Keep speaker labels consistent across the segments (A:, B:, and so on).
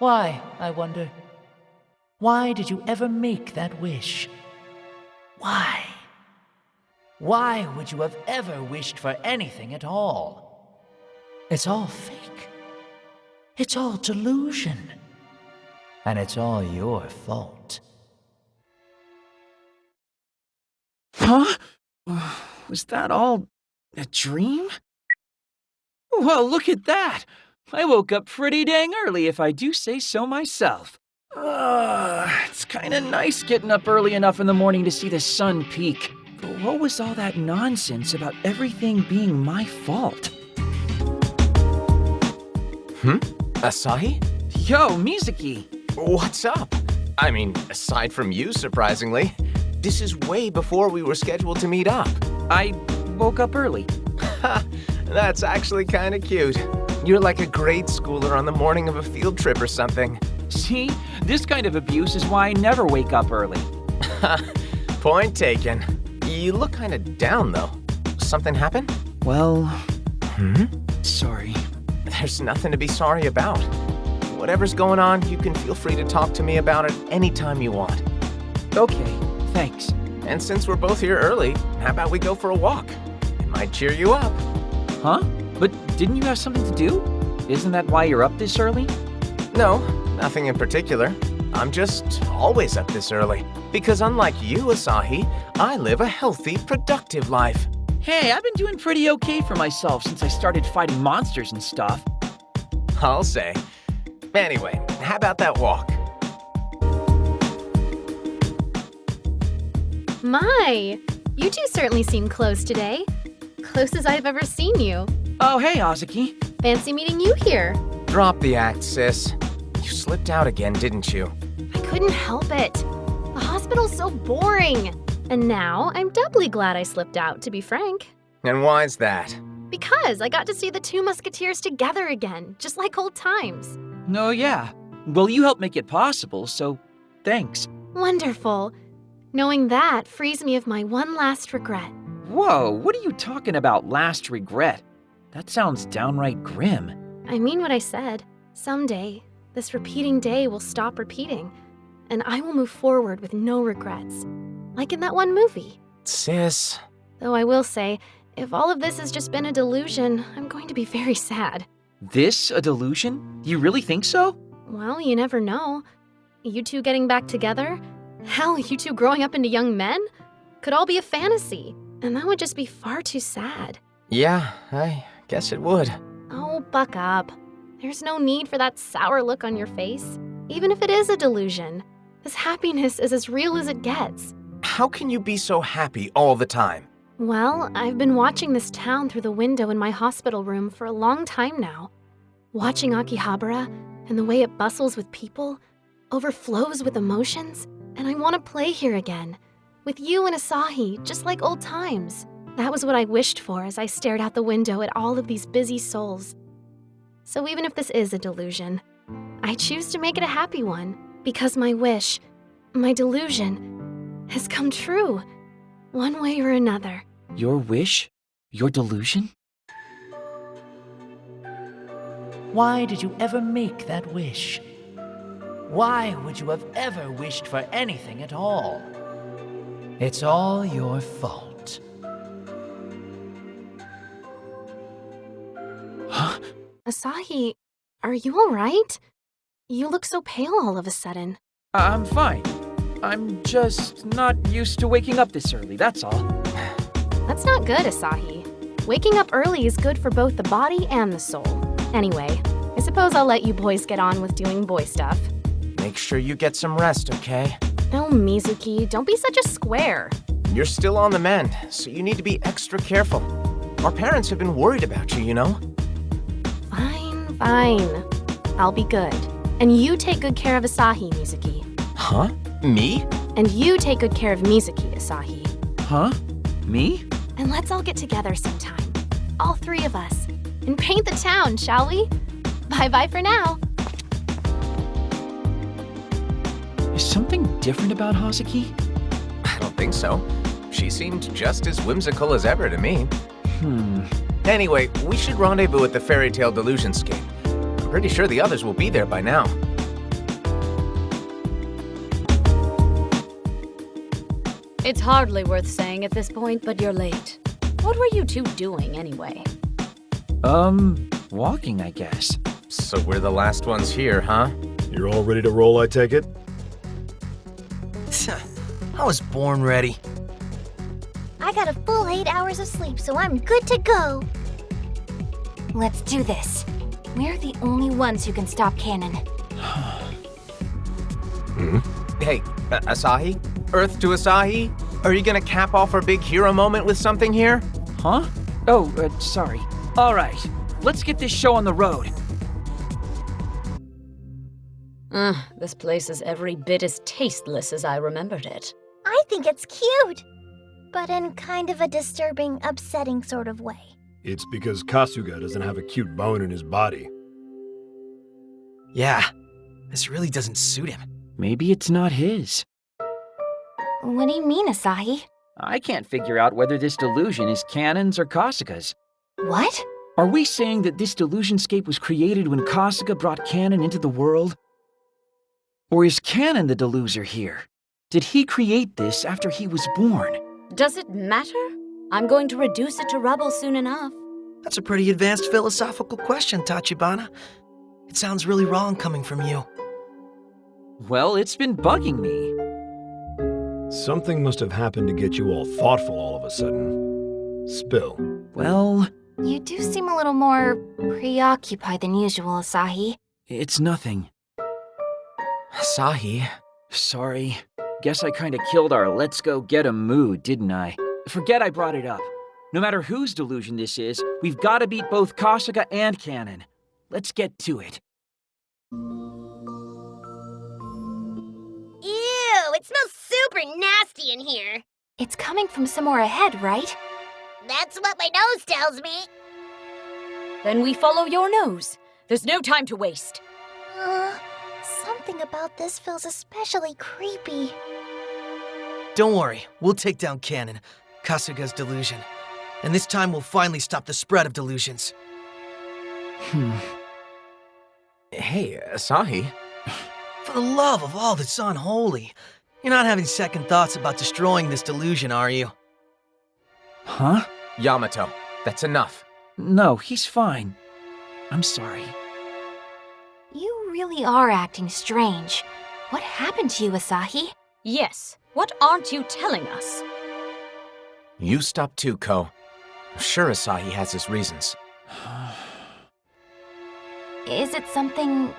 A: Why, I wonder? Why did you ever make that wish? Why? Why would you have ever wished for anything at all? It's all fake. It's all delusion. And it's all your fault.
B: Huh? Was that all a dream? Well, look at that! I woke up pretty dang early if I do say so myself. It's kinda nice getting up early enough in the morning to see the sun peak. But what was all that nonsense about everything being my fault?
C: Asahi?
B: Yo, Mizuki!
C: What's up? I mean, aside from you, surprisingly. This is way before we were scheduled to meet up.
B: I woke up early.
C: Ha! That's actually kinda cute. You're like a grade schooler on the morning of a field trip or something.
B: See? This kind of abuse is why I never wake up early.
C: Point taken. You look kinda down, though. Something happened?
B: Well... Sorry.
C: There's nothing to be sorry about. Whatever's going on, you can feel free to talk to me about it anytime you want.
B: Okay, thanks.
C: And since we're both here early, how about we go for a walk? It might cheer you up.
B: Huh? But didn't you have something to do? Isn't that why you're up this early?
C: No, nothing in particular. I'm just always up this early. Because unlike you, Asahi, I live a healthy, productive life.
B: Hey, I've been doing pretty okay for myself since I started fighting monsters and stuff.
C: I'll say. Anyway, how about that walk?
D: My! You two certainly seem close today. Close as I've ever seen you.
B: Oh, hey, Azuki.
D: Fancy meeting you here.
C: Drop the act, sis. You slipped out again, didn't you?
D: I couldn't help it. The hospital's so boring. And now I'm doubly glad I slipped out, to be frank.
C: And why's that?
D: Because I got to see the two musketeers together again, just like old times.
B: No, yeah. Well, you helped make it possible, so thanks.
D: Wonderful. Knowing that frees me of my one last regret.
B: Whoa, what are you talking about, last regret? That sounds downright grim.
D: I mean what I said. Someday, this repeating day will stop repeating, and I will move forward with no regrets. Like in that one movie.
C: Sis.
D: Though I will say, if all of this has just been a delusion, I'm going to be very sad.
B: This a delusion? You really think so?
D: Well, you never know. You two getting back together? Hell, you two growing up into young men? Could all be a fantasy, and that would just be far too sad.
C: Yeah, I guess it would.
D: Oh, buck up. There's no need for that sour look on your face. Even if it is a delusion, this happiness is as real as it gets.
C: How can you be so happy all the time?
D: Well, I've been watching this town through the window in my hospital room for a long time now. Watching Akihabara and the way it bustles with people, overflows with emotions, and I want to play here again. With you and Asahi, just like old times. That was what I wished for as I stared out the window at all of these busy souls. So even if this is a delusion, I choose to make it a happy one, because my wish, my delusion, has come true, one way or another.
B: Your wish? Your delusion?
A: Why did you ever make that wish? Why would you have ever wished for anything at all? It's all your fault.
B: Huh?
D: Asahi, are you alright? You look so pale all of a sudden.
B: I'm fine. I'm just not used to waking up this early, that's all.
D: That's not good, Asahi. Waking up early is good for both the body and the soul. Anyway, I suppose I'll let you boys get on with doing boy stuff.
C: Make sure you get some rest, okay?
D: Oh, Mizuki, don't be such a square.
C: You're still on the mend, so you need to be extra careful. Our parents have been worried about you, you know?
D: Fine. I'll be good. And you take good care of Asahi, Mizuki.
C: Huh? Me?
D: And you take good care of Mizuki, Asahi.
B: Huh? Me?
D: And let's all get together sometime. All three of us. And paint the town, shall we? Bye-bye for now.
B: Is something different about Hazuki?
C: I don't think so. She seemed just as whimsical as ever to me. Anyway, we should rendezvous at the Fairy Tale Delusionscape. I'm pretty sure the others will be there by now.
E: It's hardly worth saying at this point, but you're late. What were you two doing anyway?
B: Walking, I guess.
C: So we're the last ones here, huh?
F: You're all ready to roll, I take it?
G: I was born ready.
H: I got a full 8 hours of sleep, so I'm good to go. Let's do this. We're the only ones who can stop Cannon.
C: Hey, Asahi? Earth to Asahi? Are you gonna cap off our big hero moment with something here?
B: Huh? Oh, sorry. All right, let's get this show on the road.
E: This place is every bit as tasteless as I remembered it.
H: I think it's cute, but in kind of a disturbing, upsetting sort of way.
F: It's because Kasuga doesn't have a cute bone in his body.
G: Yeah, this really doesn't suit him.
B: Maybe it's not his.
H: What do you mean, Asahi?
B: I can't figure out whether this delusion is Cannon's or Kasuga's.
H: What?
B: Are we saying that this delusionscape was created when Kasuga brought Cannon into the world? Or is Cannon the deluser here? Did he create this after he was born?
E: Does it matter? I'm going to reduce it to rubble soon enough.
G: That's a pretty advanced philosophical question, Tachibana. It sounds really wrong coming from you.
B: Well, it's been bugging me.
F: Something must have happened to get you all thoughtful all of a sudden. Spill.
B: Well,
H: You do seem a little more preoccupied than usual, Asahi.
B: it's nothing.
C: Asahi?
B: Sorry. Guess I kinda killed our let's go get 'em mood, didn't I? Forget I brought it up. No matter whose delusion this is, we've gotta beat both Kasuga and Cannon. Let's get to it.
H: Ew, it smells super nasty in here. It's coming from somewhere ahead, right? That's what my nose tells me.
E: Then we follow your nose. There's no time to waste.
H: Something about this feels especially creepy.
G: Don't worry, we'll take down Cannon, Kasuga's delusion. And this time we'll finally stop the spread of delusions.
C: Hey, Asahi?
G: For the love of all that's unholy, you're not having second thoughts about destroying this delusion, are you?
B: Huh?
C: Yamato, that's enough.
B: No, he's fine. I'm sorry.
H: You really are acting strange. What happened to you, Asahi?
E: Yes, what aren't you telling us?
C: You stop too, Ko. I'm sure Asahi has his reasons.
H: Is it something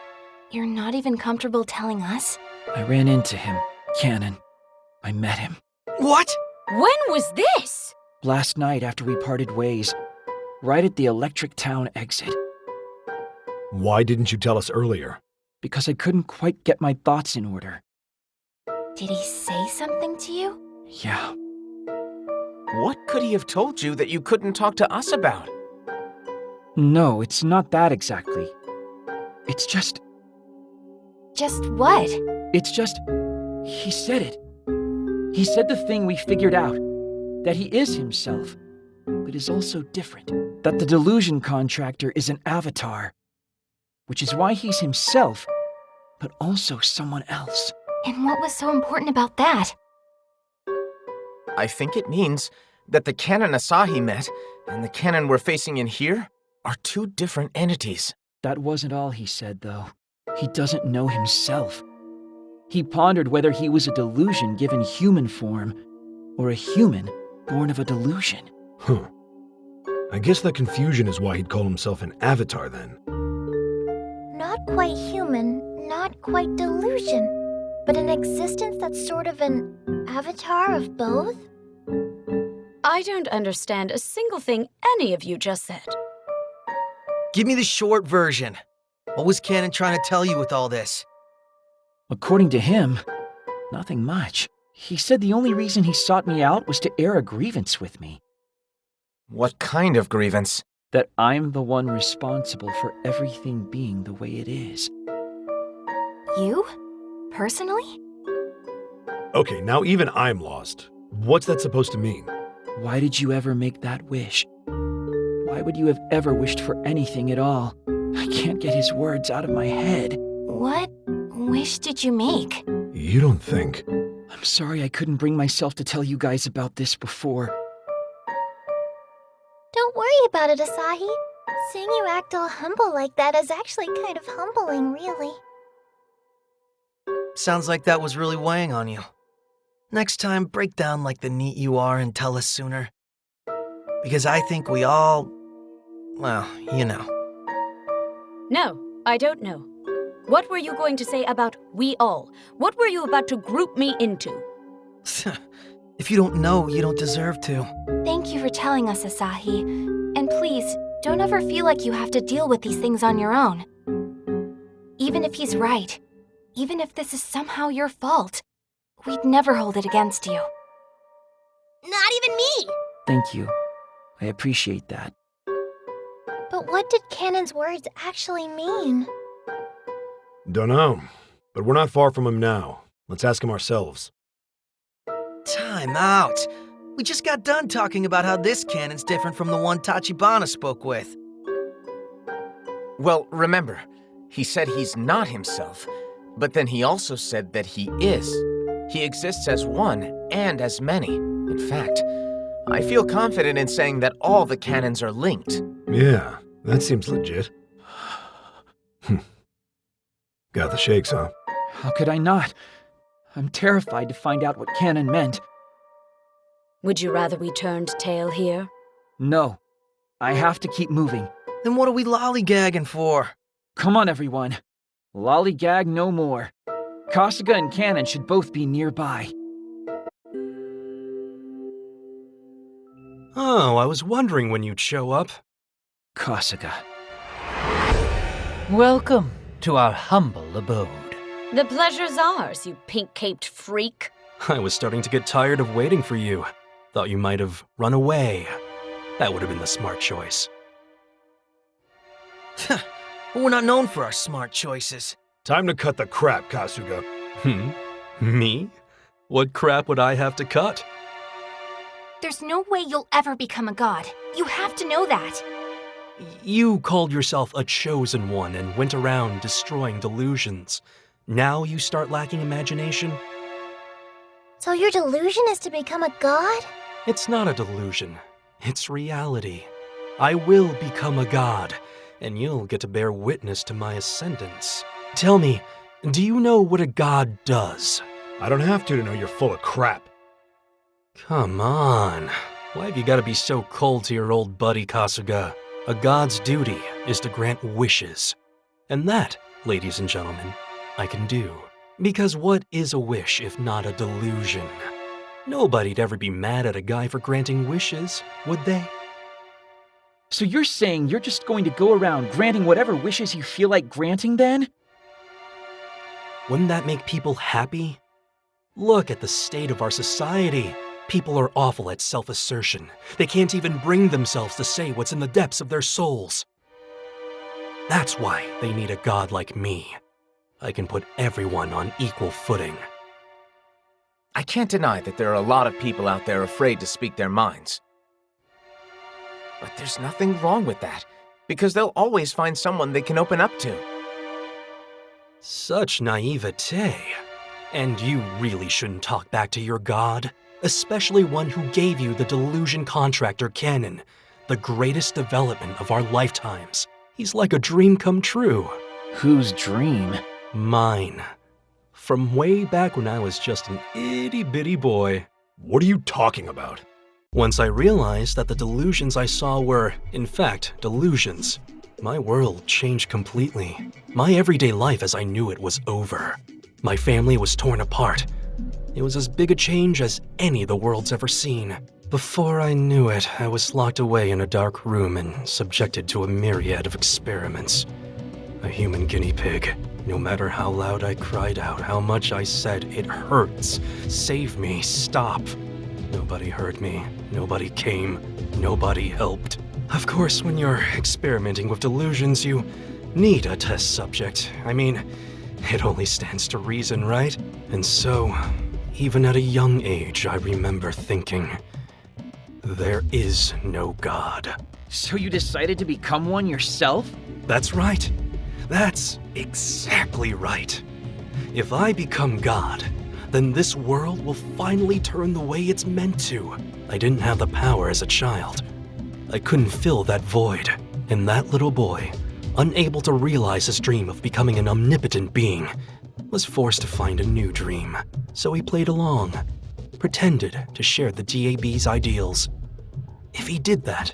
H: you're not even comfortable telling us?
B: I ran into him, Cannon. I met him.
G: What?
E: When was this?
B: Last night after we parted ways, right at the Electric Town exit.
F: Why didn't you tell us earlier?
B: Because I couldn't quite get my thoughts in order.
H: Did he say something to you?
B: Yeah.
C: What could he have told you that you couldn't talk to us about?
B: No, it's not that exactly. It's just...
H: Just what?
B: It's just... He said it. He said the thing we figured out. That he is himself, but is also different. That the delusion contractor is an avatar. Which is why he's himself, but also someone else.
H: And what was so important about that?
C: I think it means that the Canon Asahi met and the Canon we're facing in here are two different entities.
B: That wasn't all he said, though. He doesn't know himself. He pondered whether he was a delusion given human form, or a human born of a delusion.
F: Huh. I guess that confusion is why he'd call himself an avatar then.
H: Not quite human, not quite delusion, but an existence that's sort of an avatar of both?
E: I don't understand a single thing any of you just said.
G: Give me the short version. What was Cannon trying to tell you with all this?
B: According to him, nothing much. He said the only reason he sought me out was to air a grievance with me.
C: What kind of grievance?
B: That I'm the one responsible for everything being the way it is.
H: You? Personally?
F: Okay, now even I'm lost. What's that supposed to mean?
B: Why did you ever make that wish? Why would you have ever wished for anything at all? I can't get his words out of my head.
H: What wish did you make?
F: You don't think...
B: I'm Sorry I couldn't bring myself to tell you guys about this before.
H: Don't worry about it, Asahi. Seeing you act all humble like that is actually kind of humbling, really.
G: Sounds like that was really weighing on you. Next time, break down like the neat you are and tell us sooner. Because I think we all... well, you know.
E: No, I don't know. What were you going to say about we all? What were you about to group me into?
G: If you don't know, you don't deserve to.
H: Thank you for telling us, Asahi. And please, don't ever feel like you have to deal with these things on your own. Even if he's right, even if this is somehow your fault, we'd never hold it against you. Not even me!
B: Thank you. I appreciate that.
H: But what did Canon's words actually mean?
F: Dunno, but we're not far from him now. Let's ask him ourselves.
G: Time out. We just got done talking about how this canon's different from the one Tachibana spoke with.
C: Well, remember, he said he's not himself, but then he also said that he is. He exists as one and as many. In fact, I feel confident in saying that all the canons are linked.
F: Yeah, that seems legit. Got the shakes, huh?
B: How could I not? I'm terrified to find out what canon meant.
E: Would you rather we turned tail here?
B: No. I have to keep moving.
G: Then what are we lollygagging for?
B: Come on, everyone. Lollygag no more. Kasuga and Canon should both be nearby.
I: Oh, I was wondering when you'd show up.
B: Kasuga.
A: Welcome to our humble abode.
E: The pleasure's ours, you pink-caped freak.
I: I was starting to get tired of waiting for you. Thought you might have run away. That would have been the smart choice.
G: We're not known for our smart choices.
F: Time to cut the crap, Kasuga.
I: Me? What crap would I have to cut?
H: There's no way you'll ever become a god. You have to know that.
I: You called yourself a chosen one and went around destroying delusions. Now you start lacking imagination?
H: So your delusion is to become a god?
I: It's not a delusion. It's reality. I will become a god, and you'll get to bear witness to my ascendance. Tell me, do you know what a god does?
F: I don't have to know you're full of crap.
I: Come on. Why have you got to be so cold to your old buddy, Kasuga? A god's duty is to grant wishes. And that, ladies and gentlemen, I can do. Because what is a wish if not a delusion? Nobody'd ever be mad at a guy for granting wishes, would they?
B: So you're saying you're just going to go around granting whatever wishes you feel like granting then?
I: Wouldn't that make people happy? Look at the state of our society. People are awful at self-assertion. They can't even bring themselves to say what's in the depths of their souls. That's why they need a god like me. I can put everyone on equal footing.
C: I can't deny that there are a lot of people out there afraid to speak their minds. But there's nothing wrong with that, because they'll always find someone they can open up to.
I: Such naivete. And you really shouldn't talk back to your god, especially one who gave you the delusion contractor canon, the greatest development of our lifetimes. He's like a dream come true.
B: Whose dream?
I: Mine. From way back when I was just an itty-bitty boy.
F: What are you talking about?
I: Once I realized that the delusions I saw were, in fact, delusions, my world changed completely. My everyday life as I knew it was over. My family was torn apart. It was as big a change as any the world's ever seen. Before I knew it, I was locked away in a dark room and subjected to a myriad of experiments. A human guinea pig. No matter how loud I cried out, how much I said, "It hurts. Save me. Stop." Nobody heard me. Nobody came. Nobody helped. Of course, when you're experimenting with delusions, you need a test subject. I mean, it only stands to reason, right? And so, even at a young age, I remember thinking, there is no God.
B: So you decided to become one yourself?
I: That's right. That's exactly right. If I become God, then this world will finally turn the way it's meant to. I didn't have the power as a child. I couldn't fill that void, and that little boy, unable to realize his dream of becoming an omnipotent being, was forced to find a new dream. So he played along, pretended to share the DAB's ideals. If he did that,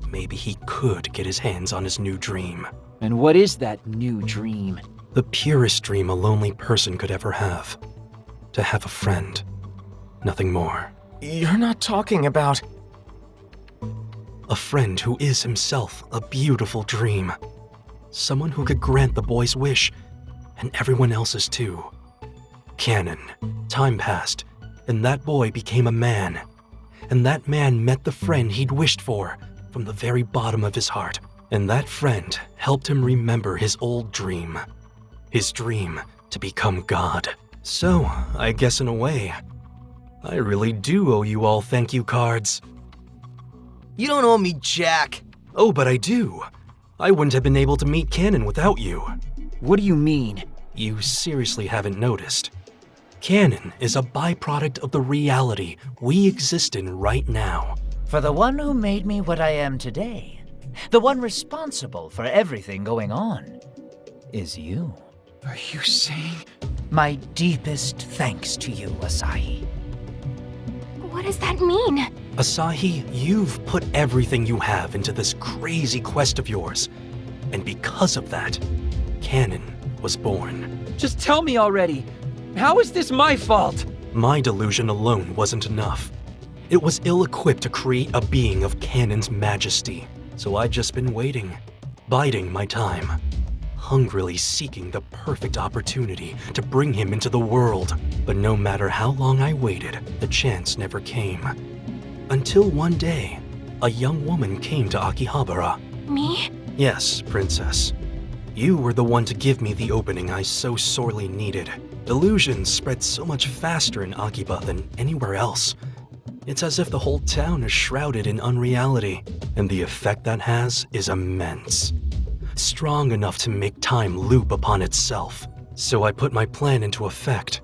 I: maybe he could get his hands on his new dream.
B: And what is that new dream?
I: The purest dream a lonely person could ever have. To have a friend. Nothing more.
C: You're not talking about...
I: A friend who is himself a beautiful dream. Someone who could grant the boy's wish, and everyone else's too. Canon. Time passed, and that boy became a man. And that man met the friend he'd wished for from the very bottom of his heart. And that friend helped him remember his old dream. His dream to become God. So, I guess in a way, I really do owe you all thank you cards.
G: You don't owe me jack.
I: Oh, but I do. I wouldn't have been able to meet Canon without you.
B: What do you mean?
I: You seriously haven't noticed. Canon is a byproduct of the reality we exist in right now.
A: For the one who made me what I am today, the one responsible for everything going on, is you.
B: Are you saying?
A: My deepest thanks to you, Asahi.
H: What does that mean?
I: Asahi, you've put everything you have into this crazy quest of yours. And because of that, Canon was born.
B: Just tell me already. How is this my fault?
I: My delusion alone wasn't enough. It was ill-equipped to create a being of Canon's majesty. So I'd just been waiting, biding my time, hungrily seeking the perfect opportunity to bring him into the world. But no matter how long I waited, the chance never came. Until one day, a young woman came to Akihabara.
H: Me?
I: Yes, princess. You were the one to give me the opening I so sorely needed. Delusions spread so much faster in Akiba than anywhere else. It's as if the whole town is shrouded in unreality, and the effect that has is immense. Strong enough to make time loop upon itself. So I put my plan into effect.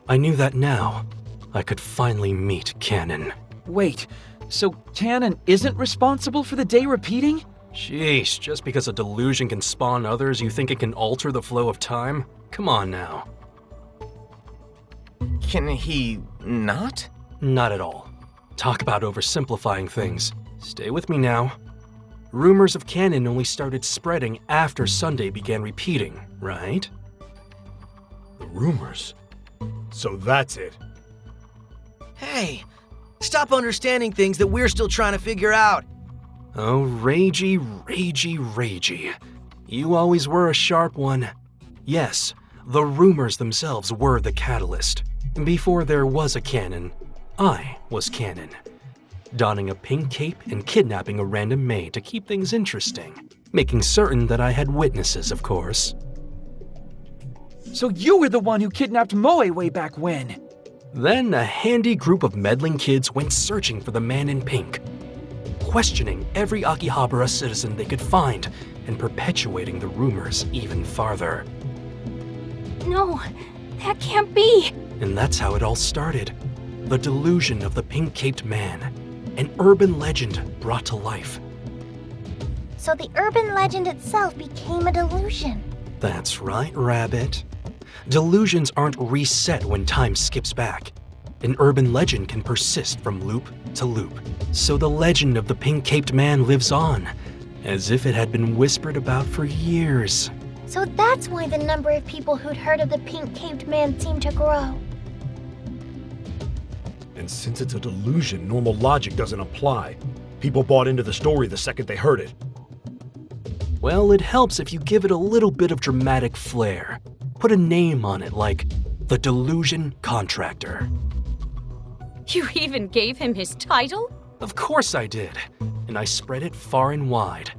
I: I knew that now, I could finally meet Canon.
B: Wait, so Canon isn't responsible for the day repeating?
I: Sheesh, just because a delusion can spawn others, you think it can alter the flow of time? Come on now.
C: Can he not?
I: Not at all. Talk about oversimplifying things. Stay with me now. Rumors of Canon only started spreading after Sunday began repeating, right?
F: The rumors. So that's it.
G: Hey, stop understanding things that we're still trying to figure out.
I: Oh, ragey, ragey, ragey. You always were a sharp one. Yes, the rumors themselves were the catalyst. Before there was a Canon, I was Canon. Donning a pink cape and kidnapping a random maid to keep things interesting. Making certain that I had witnesses, of course.
B: So you were the one who kidnapped Moe way back when?
I: Then a handy group of meddling kids went searching for the man in pink, questioning every Akihabara citizen they could find and perpetuating the rumors even farther.
H: No, that can't be.
I: And that's how it all started. The delusion of the pink-caped man, an urban legend brought to life.
J: So the urban legend itself became a delusion.
I: That's right, Rabbit. Delusions aren't reset when time skips back. An urban legend can persist from loop to loop. So the legend of the pink-caped man lives on, as if it had been whispered about for years.
J: So that's why the number of people who'd heard of the pink-caped man seemed to grow.
F: And since it's a delusion, normal logic doesn't apply. People bought into the story the second they heard it.
I: Well, it helps if you give it a little bit of dramatic flair. Put a name on it like the Delusion Contractor.
E: You even gave him his title?
I: Of course I did, and I spread it far and wide.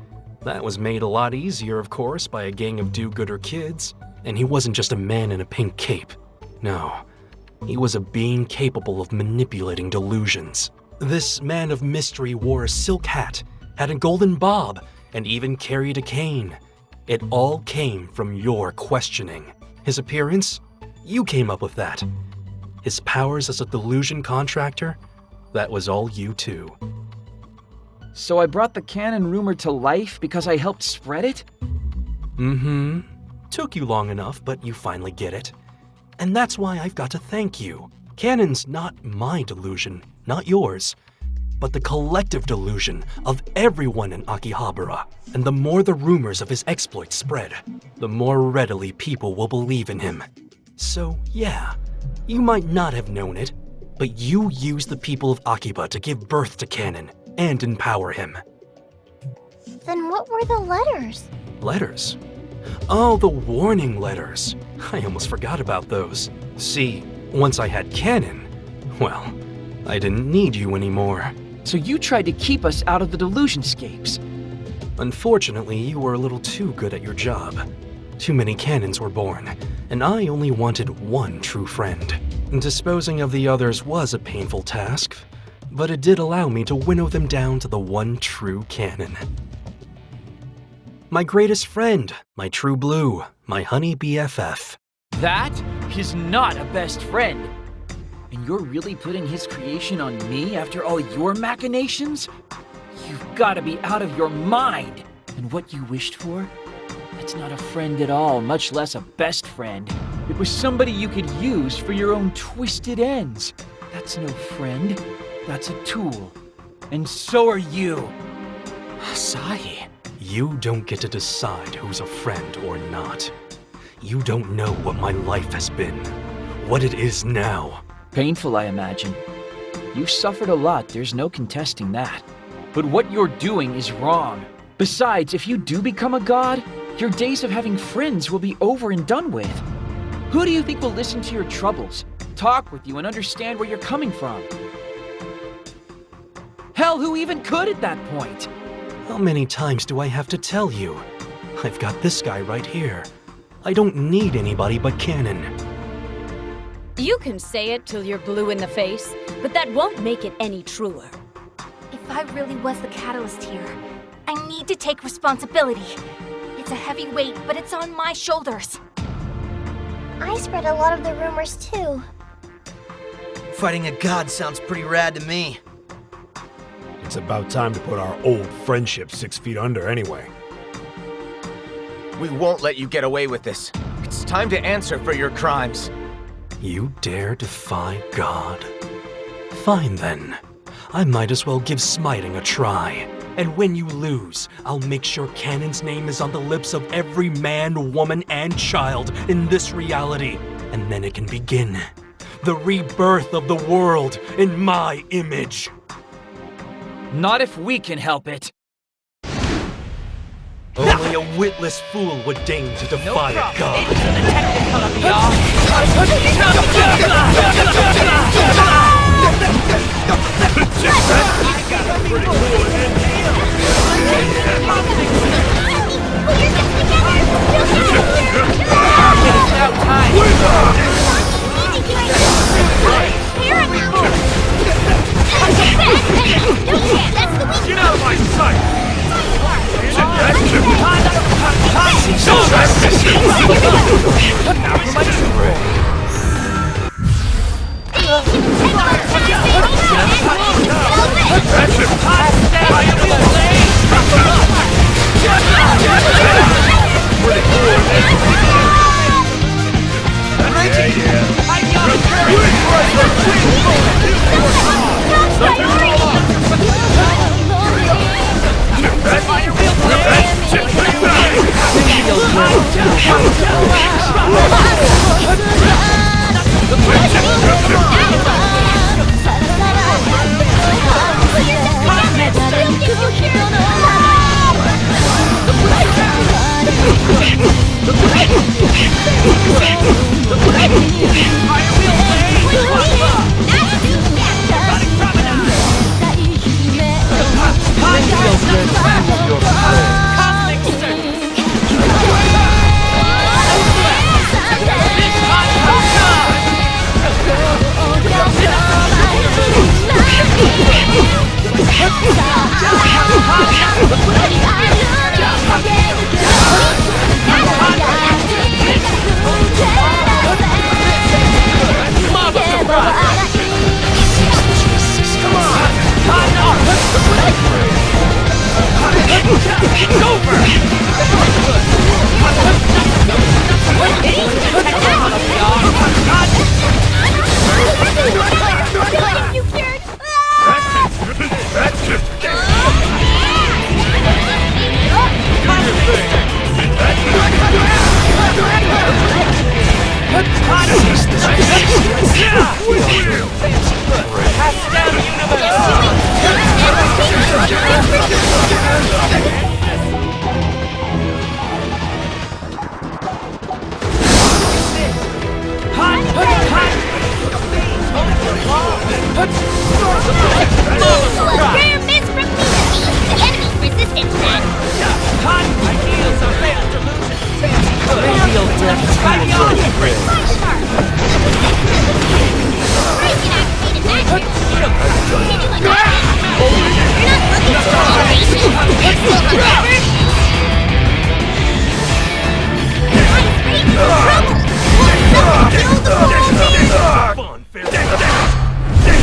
I: That was made a lot easier, of course, by a gang of do-gooder kids. And he wasn't just a man in a pink cape. No, he was a being capable of manipulating delusions. This man of mystery wore a silk hat, had a golden bob, and even carried a cane. It all came from your questioning. His appearance? You came up with that. his powers as a delusion contractor, that was all you too.
B: So I brought the canon rumor to life because I helped spread it?
I: Mm-hmm. Took you long enough, but you finally get it. And that's why I've got to thank you. Canon's not my delusion, not yours, but the collective delusion of everyone in Akihabara. And the more the rumors of his exploits spread, the more readily people will believe in him. So yeah, you might not have known it, but you used the people of Akiba to give birth to Canon and empower him.
J: Then what were the letters?
I: Letters? Oh, the warning letters. I almost forgot about those. See, once I had Canon, well, I didn't need you anymore.
B: So you tried to keep us out of the delusionscapes.
I: Unfortunately, you were a little too good at your job. Too many Canons were born, and I only wanted one true friend. Disposing of the others was a painful task, but it did allow me to winnow them down to the one true Canon. My greatest friend, my true blue, my honey BFF.
B: That is not a best friend. And you're really putting his creation on me after all your machinations? You've got to be out of your mind. And what you wished for? That's not a friend at all, much less a best friend. It was somebody you could use for your own twisted ends. That's no friend. That's a tool. And so are you.
C: Asahi.
I: You don't get to decide who's a friend or not. You don't know what my life has been, what it is now.
B: Painful, I imagine. You've suffered a lot, there's no contesting that. But what you're doing is wrong. Besides, if you do become a god, your days of having friends will be over and done with. Who do you think will listen to your troubles, talk with you, and understand where you're coming from? Hell, who even could at that point?
I: How many times do I have to tell you? I've got this guy right here. I don't need anybody but Canon.
E: You can say it till you're blue in the face, but that won't make it any truer.
H: If I really was the catalyst here, I need to take responsibility. It's a heavy weight, but it's on my shoulders.
J: I spread a lot of the rumors too.
G: Fighting a god sounds pretty rad to me.
F: It's about time to put our old friendship 6 feet under anyway.
C: We won't let you get away with this. It's time to answer for your crimes.
I: You dare defy God? Fine then. I might as well give smiting a try. And when you lose, I'll make sure Canon's name is on the lips of every man, woman, and child in this reality. And then it can begin. The rebirth of the world in my image.
B: Not if we can help it.
I: Only a witless fool would deign to defy a god.
F: Get out of my sight!
J: rare miss from me. The enemy's resistant to that.
B: Radial death fuels your praise.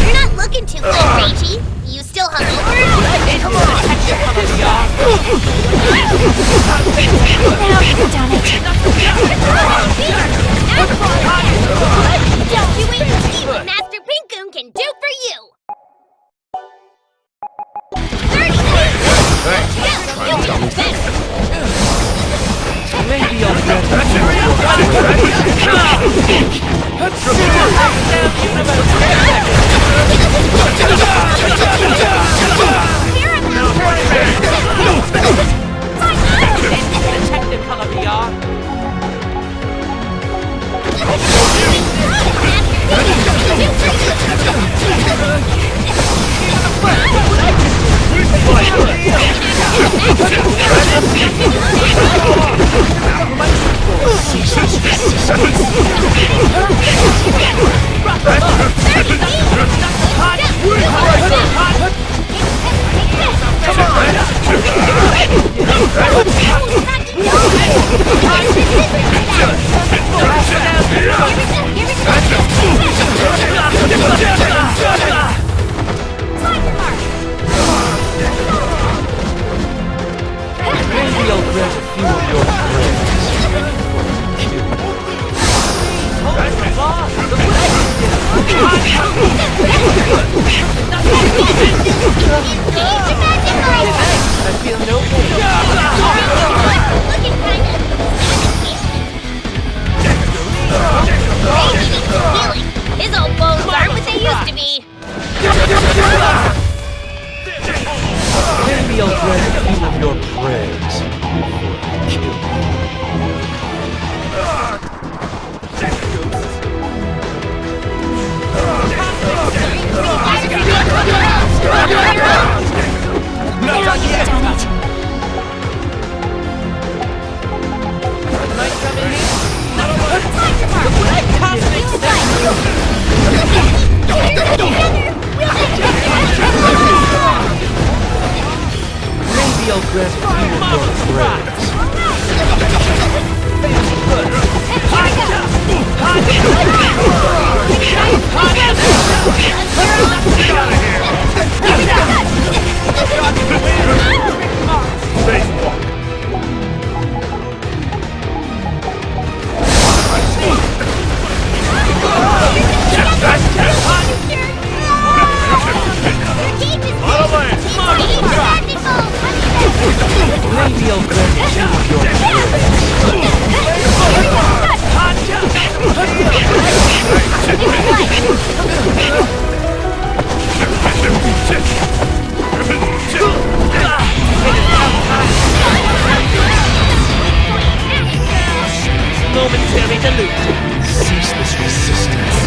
J: You're not looking too good, Ragey. You still hungover?
H: Now you've done it.
J: Don't you wait to see what Master Pinkoon can do for you! 30 seconds! You can do better!
B: Maybe I'll get
J: His old bones aren't what they used to be.
B: Maybe I'll grant a few of your praise.
H: Now you've done it.
B: Maybe I'll grant a few of your praise. Maybe I'll grant a few of your
K: Momentary delusion.
I: Ceaseless resistance.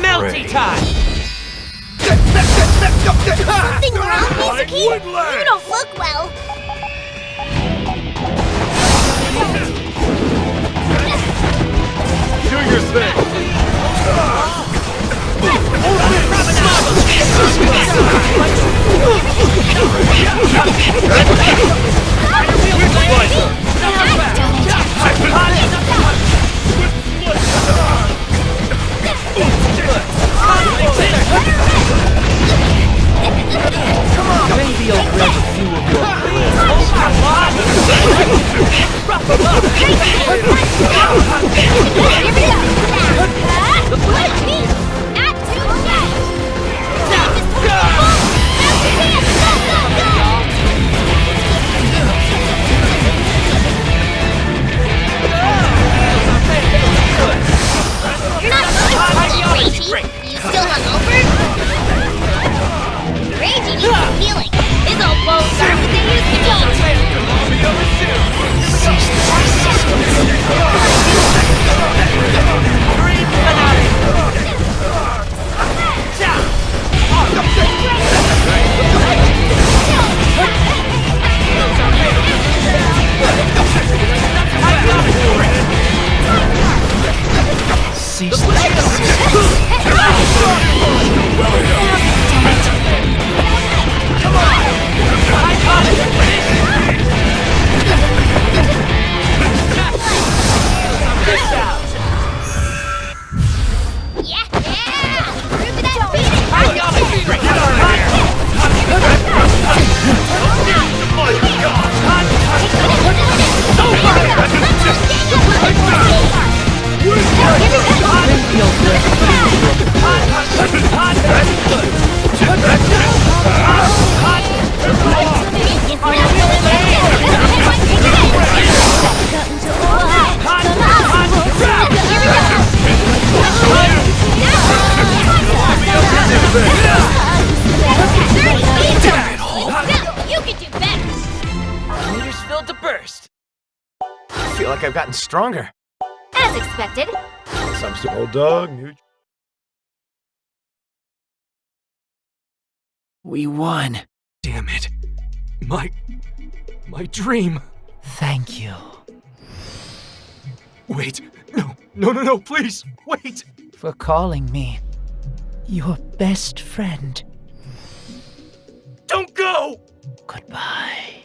K: Melty time.
J: Something wrong, Mizuki? You don't look well.
F: Do your thing!
B: Maybe I'll grant a few of your
C: stronger.
H: As expected.
F: Some old dog, new...
B: We won.
I: Damn it. My dream.
A: Thank you.
I: Wait. No, please. Wait.
A: For calling me your best friend.
I: Don't go!
A: Goodbye.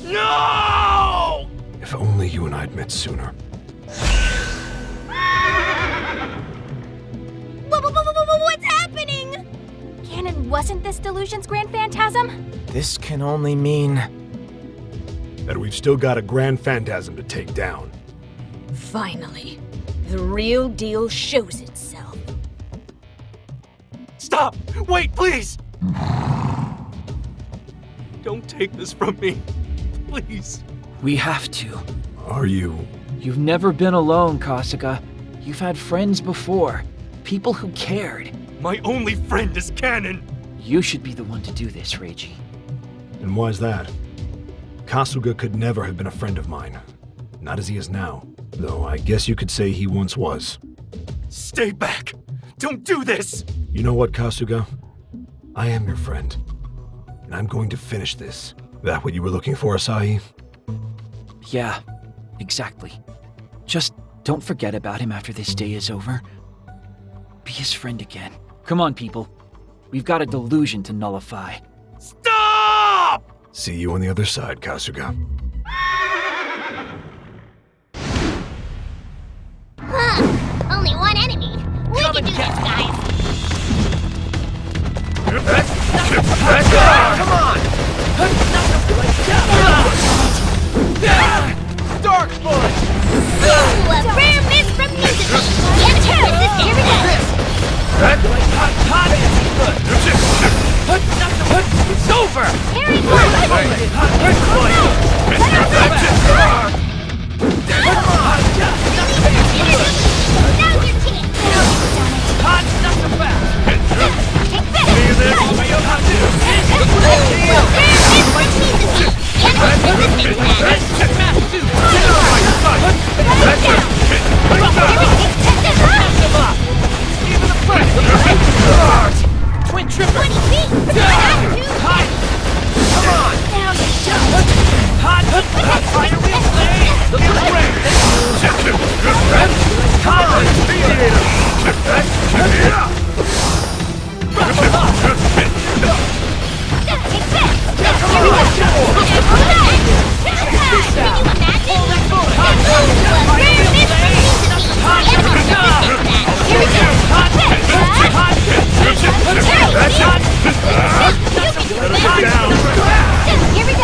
I: No!
F: If only you and I'd met sooner.
H: What's happening? Canon, wasn't this Delusion's Grand Phantasm?
C: This can only mean...
F: That we've still got a grand phantasm to take down.
E: Finally, the real deal shows itself.
I: Stop! Wait, please! Don't take this from me. Please.
B: We have to.
F: Are you...
B: You've never been alone, Kasuga. You've had friends before. People who cared.
I: My only friend is Canon.
B: You should be the one to do this, Reiji.
F: And why's that? Kasuga could never have been a friend of mine. Not as he is now. Though I guess you could say he once was.
I: Stay back! Don't do this!
F: You know what, Kasuga? I am your friend. And I'm going to finish this. That what you were looking for, Asahi?
B: Yeah, exactly. Just don't forget about him after this day is over. Be his friend again. Come on, people. We've got a delusion to nullify.
I: Stop!
F: See you on the other side, Kasuga.
J: Only one enemy. We can do this, guys.
C: Come on! Dark Bullet!
J: Ooh, a rare miss from music. Can't resist it. Here we go.
B: It's over!
J: Here we go. Now's your chance.
B: Hot, not so fast!
J: Take
B: Twin tripper!
J: 20 feet.
B: Hot! Come on! Hot! Fire wheel blade! Look at the break!
J: Here we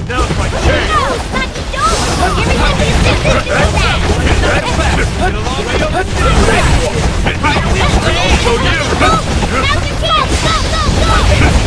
K: Go, go, go!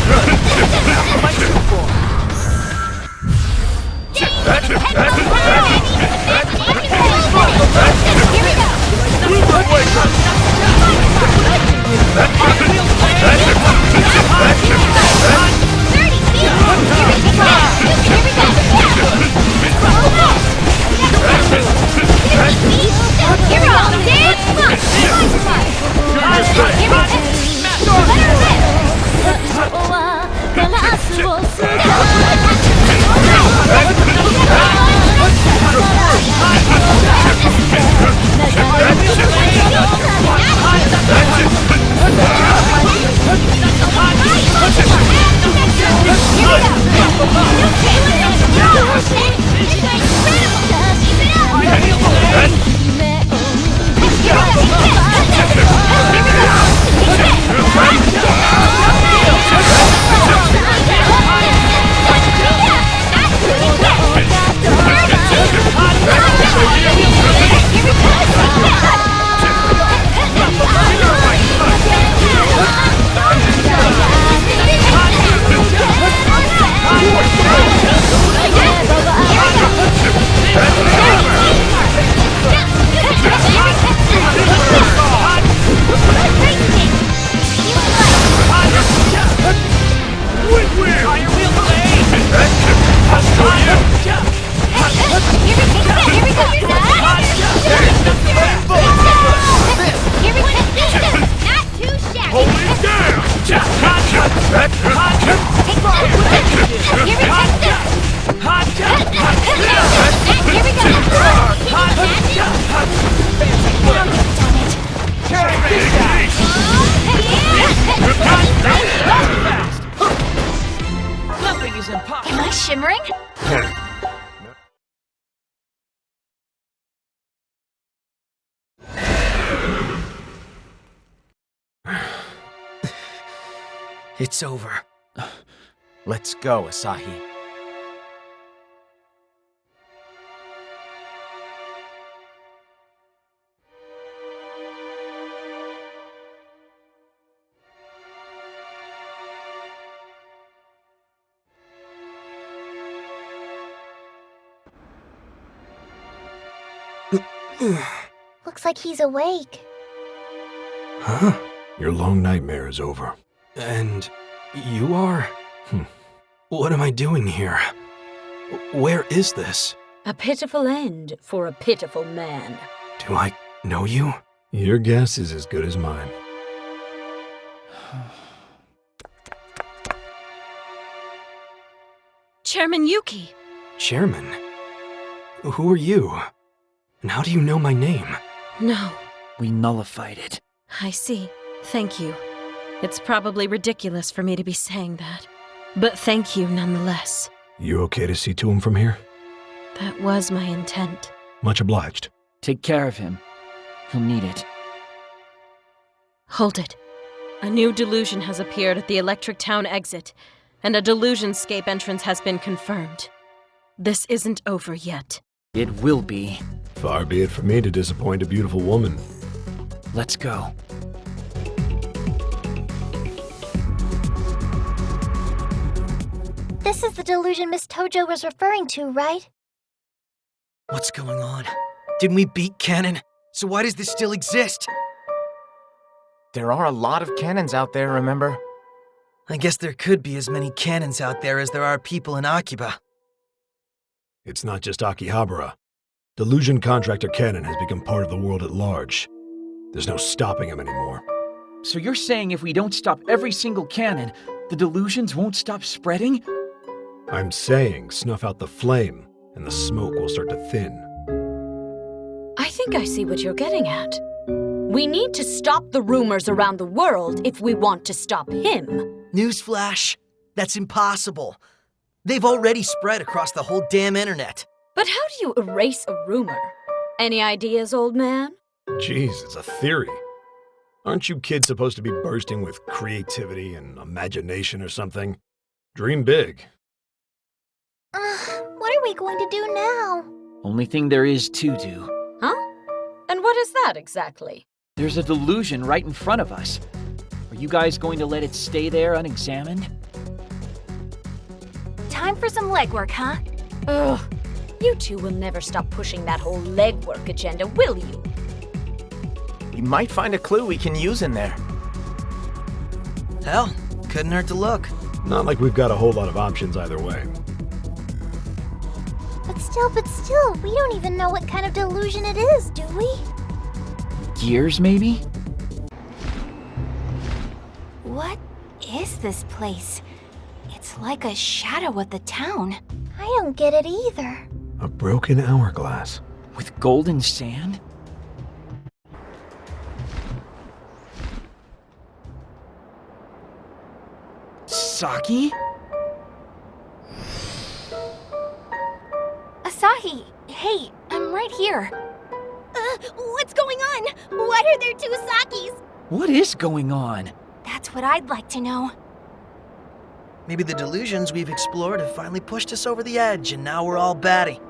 B: Nothing is impossible.
H: Am I shimmering?
G: It's over.
C: Let's go, Asahi.
J: Looks like he's awake.
I: Huh?
F: Your long nightmare is over.
I: And you are? What am I doing here? Where is this?
E: A pitiful end for a pitiful man.
I: Do I know you?
F: Your guess is as good as mine.
D: Chairman Yuki.
I: Chairman? Who are you? And how do you know my name?
B: No. We nullified it.
D: I see. Thank you. It's probably ridiculous for me to be saying that. But thank you nonetheless.
F: You okay to see to him from here?
D: That was my intent.
F: Much obliged.
B: Take care of him. He'll need it.
D: Hold it. A new delusion has appeared at the Electric Town exit, and a delusionscape entrance has been confirmed. This isn't over yet.
B: It will be.
F: Far be it from me to disappoint a beautiful woman.
B: Let's go.
J: This is the delusion Miss Tojo was referring to, right?
G: What's going on? Didn't we beat Cannon? So why does this still exist?
C: There are a lot of cannons out there, remember?
G: I guess there could be as many cannons out there as there are people in Akiba.
F: It's not just Akihabara. Delusion Contractor Cannon has become part of the world at large. There's no stopping him anymore.
B: So you're saying if we don't stop every single cannon, the delusions won't stop spreading?
F: I'm saying snuff out the flame, and the smoke will start to thin.
E: I think I see what you're getting at. We need to stop the rumors around the world if we want to stop him.
G: Newsflash, that's impossible. They've already spread across the whole damn internet.
E: But how do you erase a rumor? Any ideas, old man?
F: Jeez, it's a theory. Aren't you kids supposed to be bursting with creativity and imagination or something? Dream big.
J: What are we going to do now?
B: Only thing there is to do.
E: Huh? And what is that exactly?
B: There's a delusion right in front of us. Are you guys going to let it stay there unexamined?
H: time for some legwork, huh?
E: Ugh. You two will never stop pushing that whole legwork agenda, will you?
C: You might find a clue we can use in there.
G: Hell, couldn't hurt to look.
F: Not like we've got a whole lot of options either way.
J: But still, we don't even know what kind of delusion it is, do we?
B: Gears, maybe?
H: What is this place? It's like a shadow of the town.
J: I don't get it either.
F: A broken hourglass.
B: With golden sand? Saki?
H: Asahi, hey, I'm right here.
J: What's going on? Why are there two Sakis?
B: What is going on?
H: That's what I'd like to know.
G: Maybe the delusions we've explored have finally pushed us over the edge, and now we're all batty.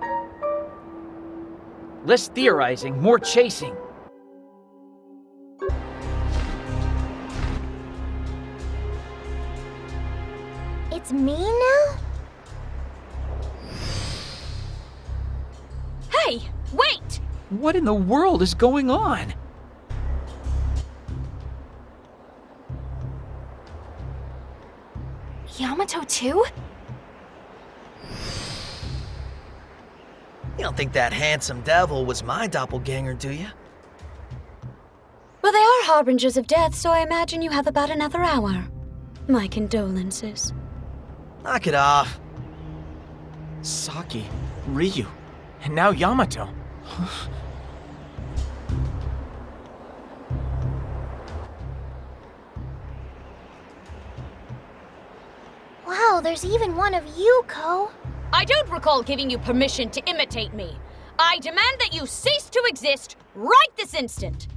B: Less theorizing, more chasing.
J: It's me now?
E: Hey, wait!
B: What in the world is going on?
H: Yamato too?
G: You don't think that handsome devil was my doppelganger, do you?
E: Well, they are harbingers of death, so I imagine you have about another hour. My condolences.
G: Knock it off.
C: Saki, Ryu, and now Yamato.
J: Wow, there's even one of you, Ko.
E: I don't recall giving you permission to imitate me. I demand that you cease to exist right this instant.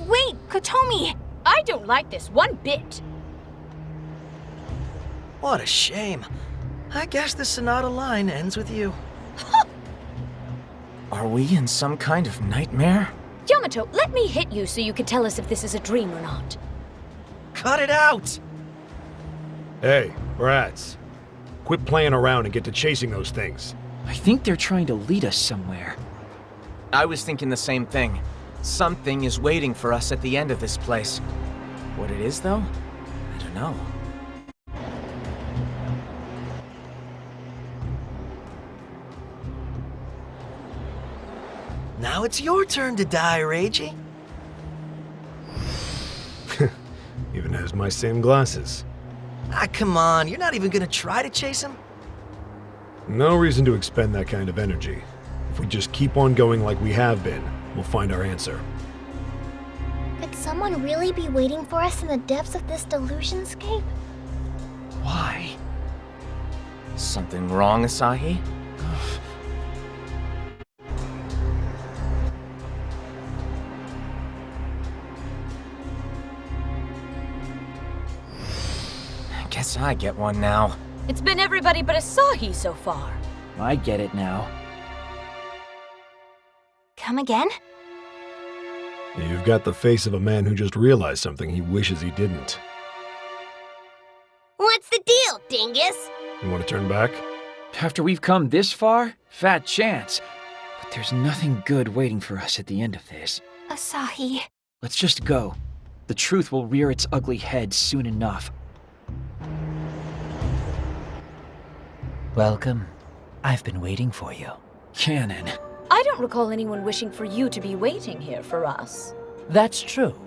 H: Wait, Kotomi!
E: I don't like this one bit.
G: What a shame. I guess the Sonata line ends with you.
C: Are we in some kind of nightmare?
E: Yamato, let me hit you so you can tell us if this is a dream or not.
G: Cut it out!
F: Hey, brats. Quit playing around and get to chasing those things.
B: I think they're trying to lead us somewhere.
C: I was thinking the same thing. Something is waiting for us at the end of this place. What it is, though? I don't know.
G: Now it's your turn to die, Reiji.
F: Even has my same glasses.
G: Ah, come on, you're not even gonna try to chase him?
F: No reason to expend that kind of energy. If we just keep on going like we have been, we'll find our answer.
J: Could someone really be waiting for us in the depths of this delusionscape?
C: Why? Something wrong, Asahi? Guess I get one now.
E: It's been everybody but Asahi so far.
B: I get it now.
H: Come again?
F: You've got the face of a man who just realized something he wishes he didn't.
J: What's the deal, dingus?
F: You want to turn back?
B: After we've come this far, fat chance. But there's nothing good waiting for us at the end of this.
H: Asahi.
B: Let's just go. The truth will rear its ugly head soon enough.
A: Welcome. I've been waiting for you.
B: Canon.
E: I don't recall anyone wishing for you to be waiting here for us.
A: That's true.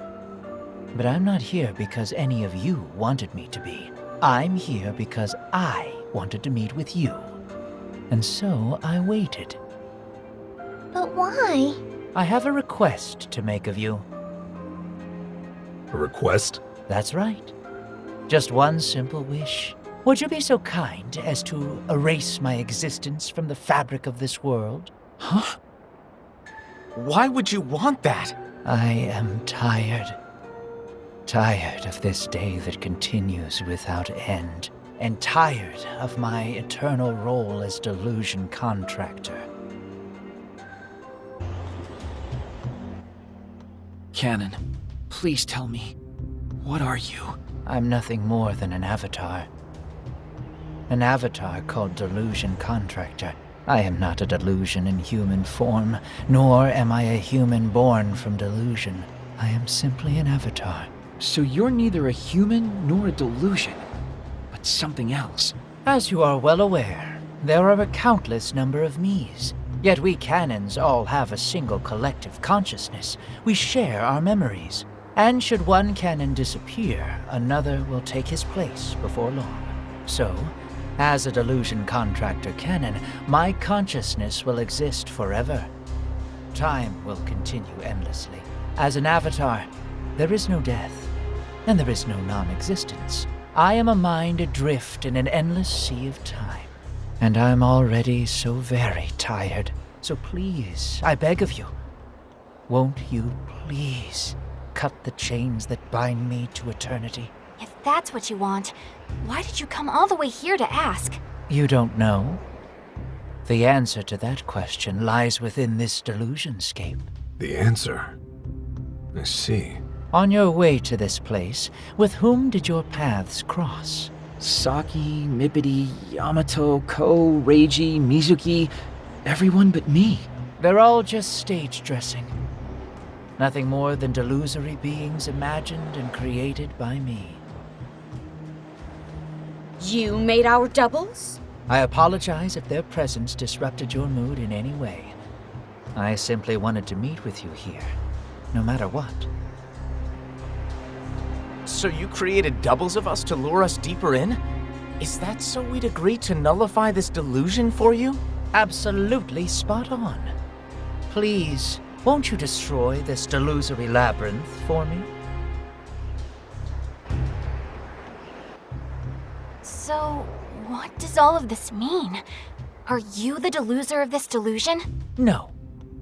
A: But I'm not here because any of you wanted me to be. I'm here because I wanted to meet with you. And so I waited.
J: But why?
A: I have a request to make of you.
F: A request?
A: That's right. Just one simple wish. Would you be so kind as to erase my existence from the fabric of this world?
C: Huh? Why would you want that?
A: I am tired. Tired of this day that continues without end. And tired of my eternal role as delusion contractor.
B: Canon, please tell me, what are you?
A: I'm nothing more than an avatar. an avatar called Delusion Contractor. I am not a delusion in human form, nor am I a human born from delusion. I am simply an avatar.
B: So you're neither a human nor a delusion, but something else.
A: As you are well aware, there are a countless number of me's. Yet we canons all have a single collective consciousness. We share our memories. And should one canon disappear, another will take his place before long. So, as a Delusion Contractor canon, my consciousness will exist forever. Time will continue endlessly. As an avatar, there is no death, and there is no non-existence. I am a mind adrift in an endless sea of time. And I'm already so very tired. So please, I beg of you, won't you please cut the chains that bind me to eternity?
H: If that's what you want, why did you come all the way here to ask?
A: You don't know? The answer to that question lies within this delusionscape.
F: The answer? I see.
A: On your way to this place, with whom did your paths cross?
B: Saki, Mippity, Yamato, Ko, Reiji, Mizuki, everyone but me.
A: They're all just stage dressing. Nothing more than delusory beings imagined and created by me.
E: You made our doubles?
A: I apologize if their presence disrupted your mood in any way. I simply wanted to meet with you here, no matter what.
C: So you created doubles of us to lure us deeper in? Is that so we'd agree to nullify this delusion for you?
A: Absolutely spot on. Please, won't you destroy this delusory labyrinth for me?
H: So, what does all of this mean? Are you the deluser of this delusion?
A: No,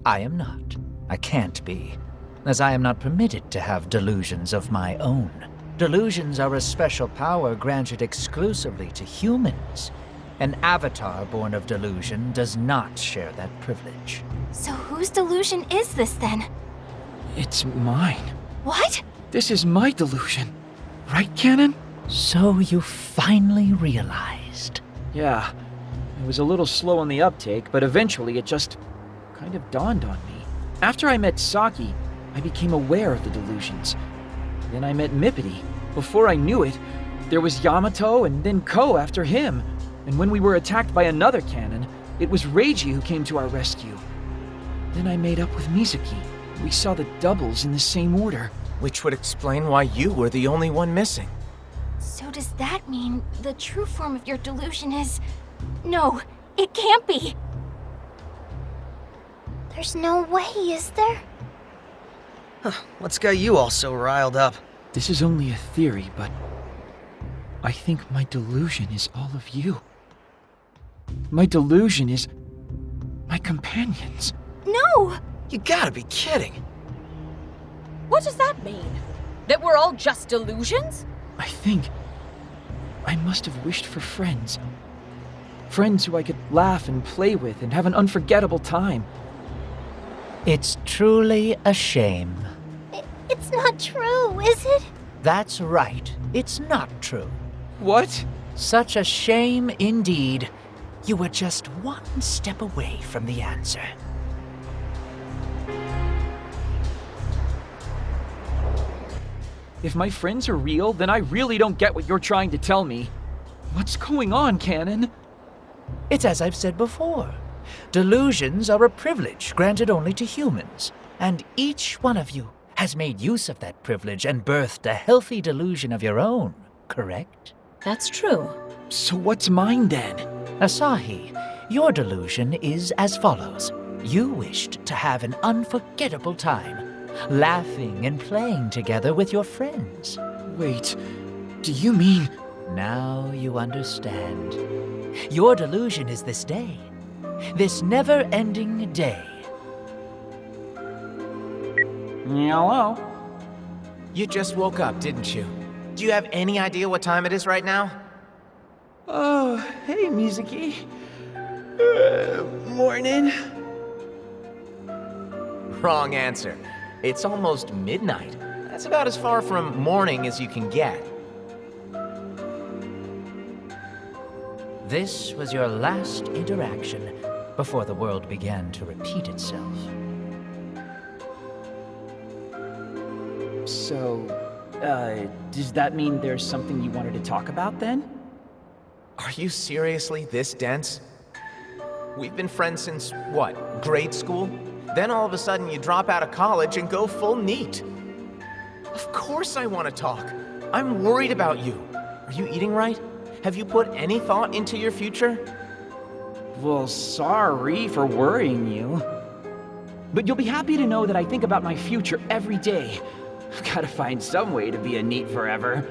A: I am not. I can't be, as I am not permitted to have delusions of my own. Delusions are a special power granted exclusively to humans. An avatar born of delusion does not share that privilege.
H: So whose delusion is this then?
B: It's mine.
H: What?
B: This is my delusion. Right, Canon?
A: So you finally realized.
B: Yeah. It was a little slow on the uptake, but eventually it just kind of dawned on me. After I met Saki, I became aware of the delusions. Then I met Mippity. Before I knew it, there was Yamato and then Ko after him. And when we were attacked by another canon, it was Reiji who came to our rescue. Then I made up with Mizuki. We saw the doubles in the same order.
C: Which would explain why you were the only one missing.
H: So does that mean the true form of your delusion is... No, it can't be!
J: There's no way, is there?
G: What's got you all so riled up?
B: This is only a theory, but I think my delusion is all of you. My delusion is my companions.
E: No!
G: You gotta be kidding.
E: What does that mean? That we're all just delusions?
B: I think I must have wished for friends. Friends who I could laugh and play with and have an unforgettable time.
A: It's truly a shame.
J: It's not true, is it?
A: That's right. It's not true.
B: What?
A: Such a shame indeed. You were just one step away from the answer.
B: If my friends are real, then I really don't get what you're trying to tell me. What's going on, Canon?
A: It's as I've said before. Delusions are a privilege granted only to humans, and each one of you has made use of that privilege and birthed a healthy delusion of your own, correct?
E: That's true.
B: So what's mine then?
A: Asahi, your delusion is as follows. You wished to have an unforgettable time, laughing and playing together with your friends.
B: Wait, do you mean...
A: Now you understand. Your delusion is this day. This never-ending day.
B: Hello?
C: You just woke up, didn't you? Do you have any idea what time it is right now?
B: Oh, hey, Mizuki. Morning.
C: Wrong answer. It's almost midnight. That's about as far from morning as you can get.
A: This was your last interaction before the world began to repeat itself.
B: So, does that mean there's something you wanted to talk about then?
C: Are you seriously this dense? We've been friends since, what, grade school? Then all of a sudden you drop out of college and go full NEET. Of course I want to talk. I'm worried about you. Are you eating right? Have you put any thought into your future?
B: Well, sorry for worrying you. But you'll be happy to know that I think about my future every day. I've gotta find some way to be a NEET forever.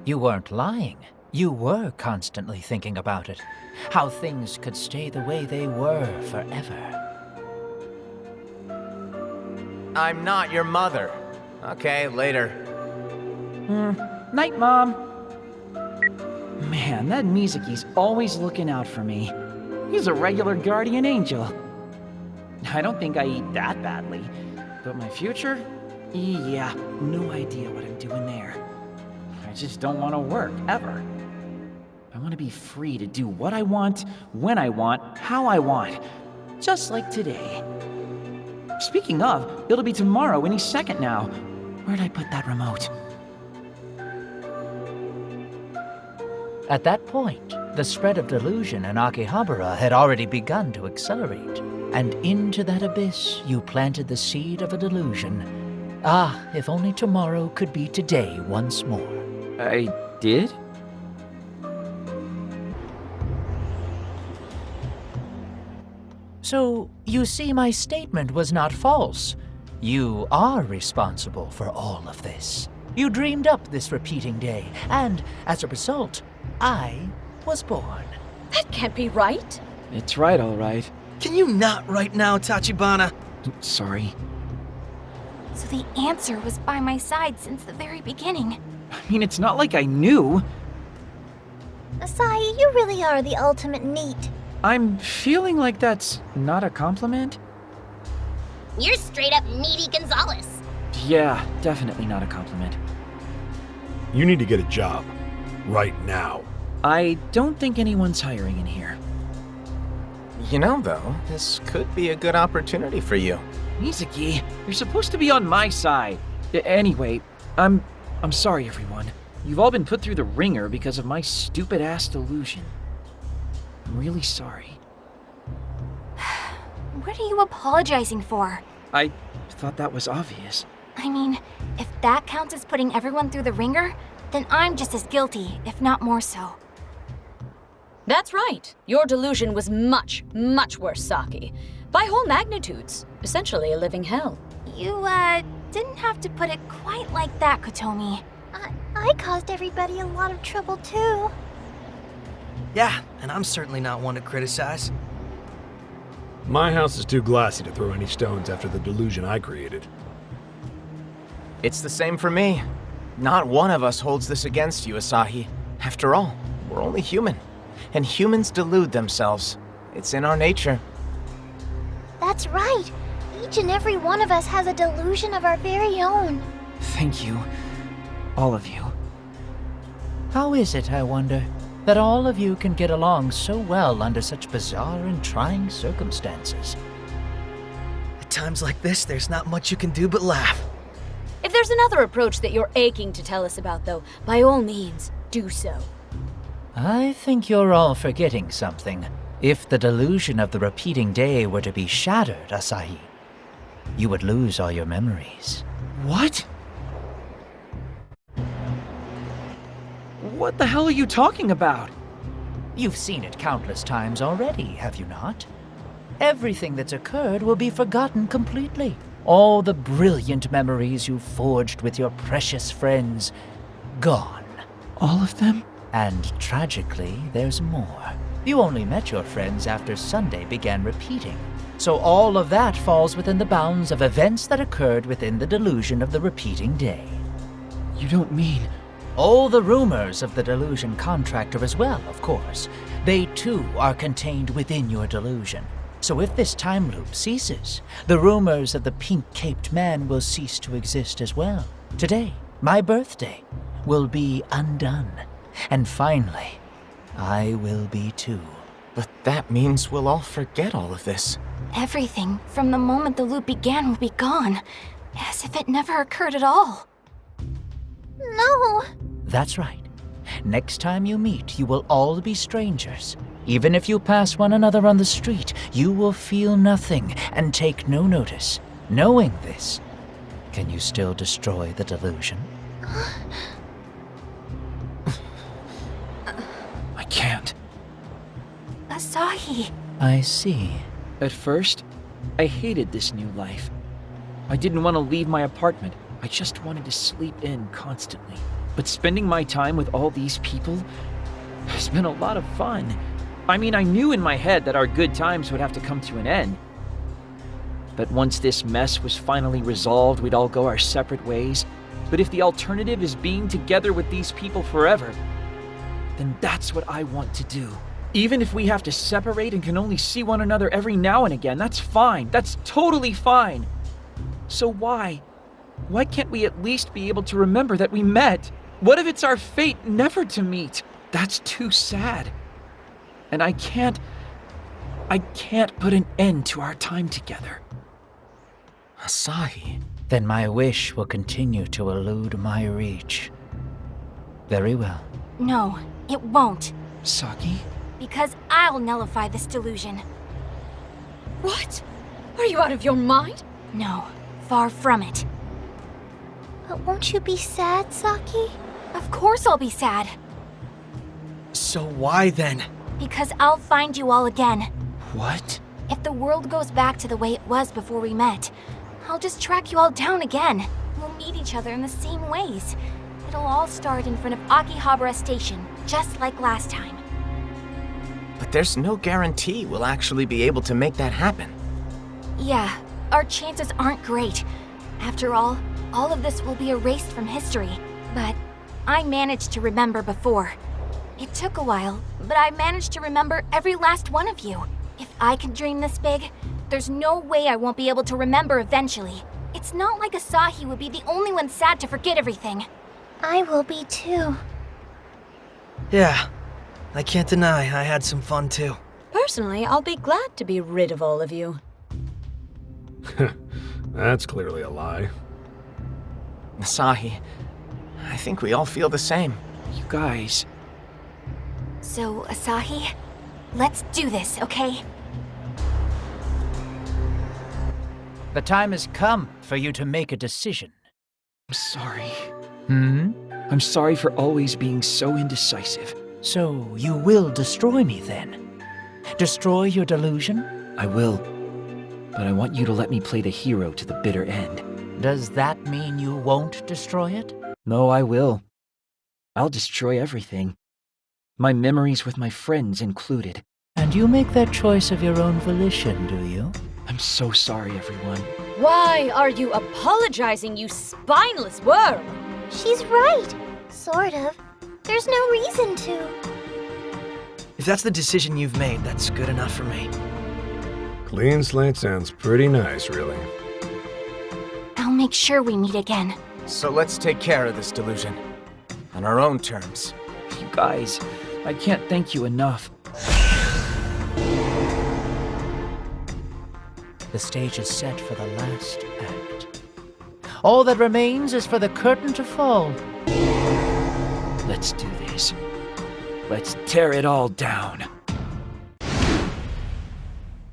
A: You weren't lying. You were constantly thinking about it. How things could stay the way they were forever.
C: I'm not your mother. Okay, later.
B: Night, Mom. Man, that Mizuki's always looking out for me. He's a regular guardian angel. I don't think I eat that badly. But my future? Yeah, no idea what I'm doing there. I just don't want to work, ever. I want to be free to do what I want, when I want, how I want. Just like today. Speaking of, it'll be tomorrow any second now. Where'd I put that remote?
A: At that point, the spread of delusion in Akihabara had already begun to accelerate, and into that abyss you planted the seed of a delusion. Ah, if only tomorrow could be today once more.
B: I did?
A: So, you see, my statement was not false. You are responsible for all of this. You dreamed up this repeating day, and as a result, I was born.
E: That can't be right.
B: It's right, all right.
G: Can you not right now, Tachibana?
B: Sorry.
H: So the answer was by my side since the very beginning.
B: I mean, it's not like I knew.
J: Asahi, you really are the ultimate NEET.
B: I'm feeling like that's not a compliment.
J: You're straight up Needy Gonzalez.
B: Yeah, definitely not a compliment.
F: You need to get a job. Right now.
B: I don't think anyone's hiring in here.
C: You know, though, this could be a good opportunity for you.
B: Mizuki, you're supposed to be on my side. Anyway, I'm sorry, everyone. You've all been put through the ringer because of my stupid-ass delusion. I'm really sorry.
H: What are you apologizing for?
B: I thought that was obvious.
H: I mean, if that counts as putting everyone through the ringer, then I'm just as guilty, if not more so.
E: That's right. Your delusion was much, much worse, Saki. By whole magnitudes. Essentially a living hell.
H: You, didn't have to put it quite like that, Kotomi.
J: I caused everybody a lot of trouble too.
G: Yeah, and I'm certainly not one to criticize.
F: My house is too glassy to throw any stones after the delusion I created.
C: It's the same for me. Not one of us holds this against you, Asahi. After all, we're only human. And humans delude themselves. It's in our nature.
J: That's right. Each and every one of us has a delusion of our very own.
B: Thank you. All of you.
A: How is it, I wonder, that all of you can get along so well under such bizarre and trying circumstances?
G: At times like this, there's not much you can do but laugh.
E: If there's another approach that you're aching to tell us about, though, by all means, do so.
A: I think you're all forgetting something. If the delusion of the repeating day were to be shattered, Asahi, you would lose all your memories.
B: What? What the hell are you talking about?
A: You've seen it countless times already, have you not? Everything that's occurred will be forgotten completely. All the brilliant memories you forged with your precious friends, gone.
B: All of them?
A: And tragically, there's more. You only met your friends after Sunday began repeating. So all of that falls within the bounds of events that occurred within the delusion of the repeating day.
B: You don't mean...
A: All the rumors of the delusion contractor as well, of course. They too are contained within your delusion. So if this time loop ceases, the rumors of the pink-caped man will cease to exist as well. Today, my birthday, will be undone. And finally, I will be too.
C: But that means we'll all forget all of this.
H: Everything from the moment the loop began will be gone, as if it never occurred at all.
J: No!
A: That's right. Next time you meet, you will all be strangers. Even if you pass one another on the street, you will feel nothing and take no notice. Knowing this, can you still destroy the delusion?
B: I can't.
H: Asahi.
A: I see.
B: At first, I hated this new life. I didn't want to leave my apartment. I just wanted to sleep in constantly. But spending my time with all these people has been a lot of fun. I mean, I knew in my head that our good times would have to come to an end. But once this mess was finally resolved, we'd all go our separate ways. But if the alternative is being together with these people forever, then that's what I want to do. Even if we have to separate and can only see one another every now and again, that's fine. That's totally fine. So why can't we at least be able to remember that we met? What if it's our fate never to meet? That's too sad. And I can't put an end to our time together.
C: Asahi.
A: Then my wish will continue to elude my reach. Very well.
H: No, it won't.
B: Saki?
H: Because I'll nullify this delusion.
E: What? Are you out of your mind?
H: No, far from it.
J: But won't you be sad, Saki?
H: Of course I'll be sad.
G: So why then?
H: Because I'll find you all again.
B: What?
H: If the world goes back to the way it was before we met, I'll just track you all down again. We'll meet each other in the same ways. It'll all start in front of Akihabara Station, just like last time.
C: But there's no guarantee we'll actually be able to make that happen.
H: Yeah, our chances aren't great. After all of this will be erased from history. But I managed to remember before. It took a while, but I managed to remember every last one of you. If I can dream this big, there's no way I won't be able to remember eventually. It's not like Asahi would be the only one sad to forget everything.
J: I will be too.
G: Yeah, I can't deny I had some fun too.
E: Personally, I'll be glad to be rid of all of you.
F: That's clearly a lie.
C: Asahi, I think we all feel the same.
B: You guys.
H: So, Asahi, let's do this, okay?
A: The time has come for you to make a decision.
B: I'm sorry.
A: Hmm?
B: I'm sorry for always being so indecisive.
A: So you will destroy me then? Destroy your delusion?
B: I will. But I want you to let me play the hero to the bitter end.
A: Does that mean you won't destroy it?
B: No, I will. I'll destroy everything. My memories with my friends included.
A: And you make that choice of your own volition, do you?
B: I'm so sorry, everyone.
E: Why are you apologizing, you spineless worm?
J: She's right. Sort of. There's no reason to.
G: If that's the decision you've made, that's good enough for me.
F: Clean slate sounds pretty nice, really.
H: I'll make sure we meet again.
C: So let's take care of this delusion. On our own terms.
B: You guys, I can't thank you enough.
A: The stage is set for the last act. All that remains is for the curtain to fall.
B: Let's do this. Let's tear it all down.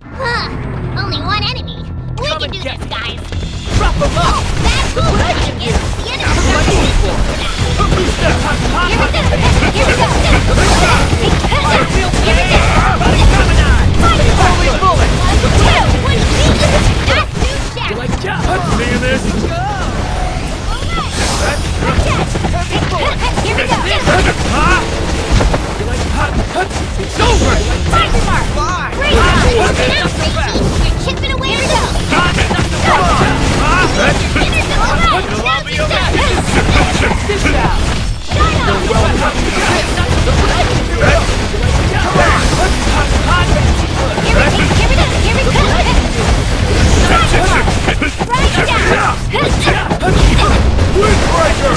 J: Huh. Only one enemy. We can do this, guys.
K: Drop them up!
J: That's cool. I guess the enemy's not ready for that. Here we go. Here we go.
K: Holy bullet!
J: You
K: like that? Seeing this?
J: Here we go.
K: It's over!
J: Tiger mark. Great. Now, great team. You're chipping away at yourself.
K: It'll all be okay!
J: This down. Shut up. Here we go. Right down.
K: Windbreaker!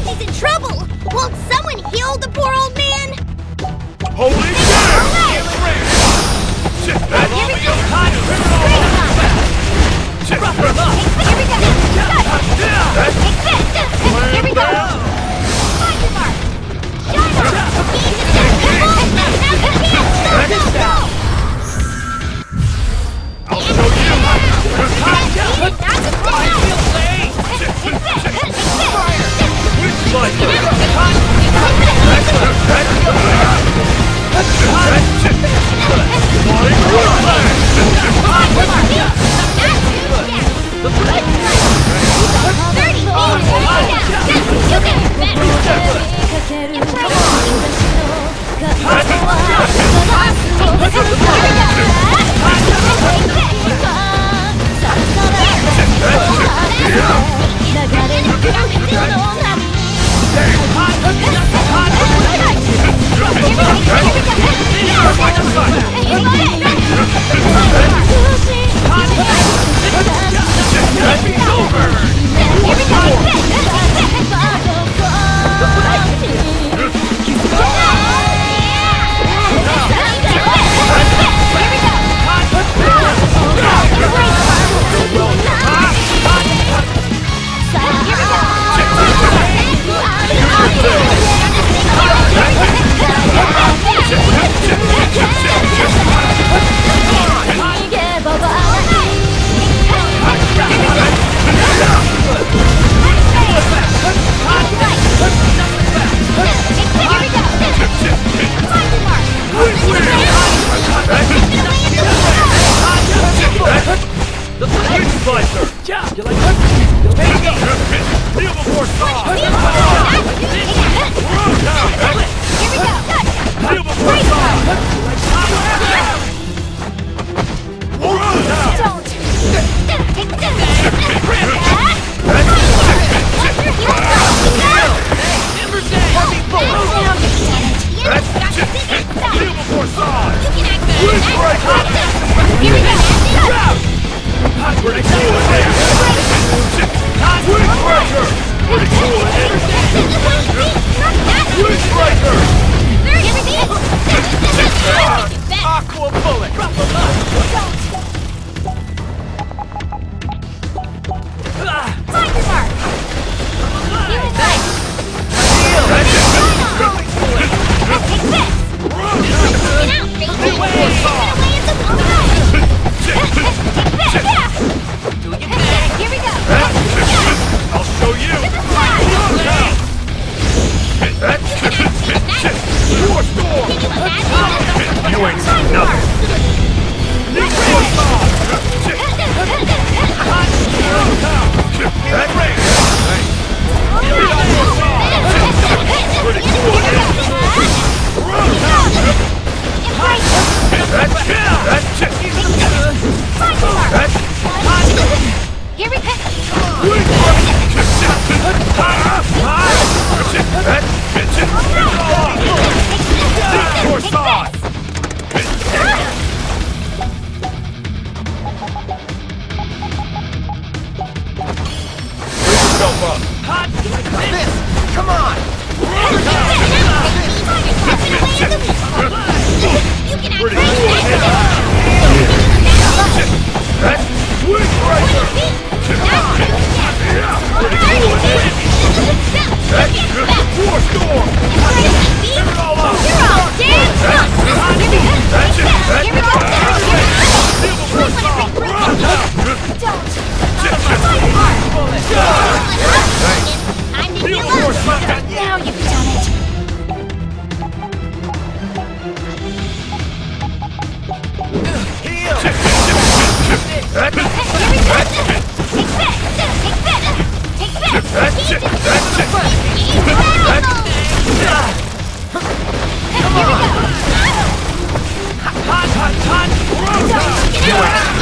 J: He's in trouble! Won't someone heal the poor old man?
K: Holy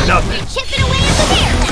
K: Nothing.
J: Chipping away at the bear.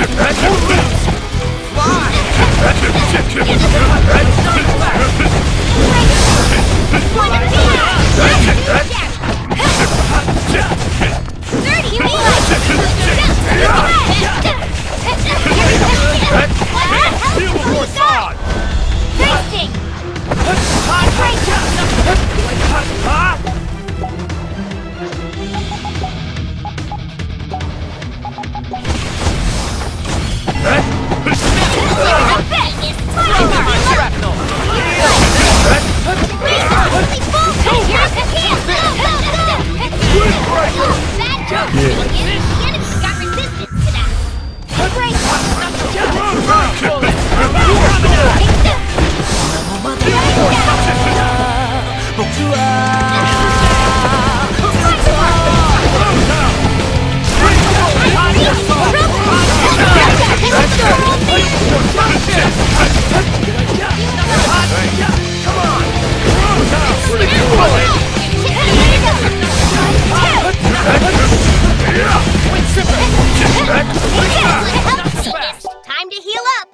J: Time to heal up.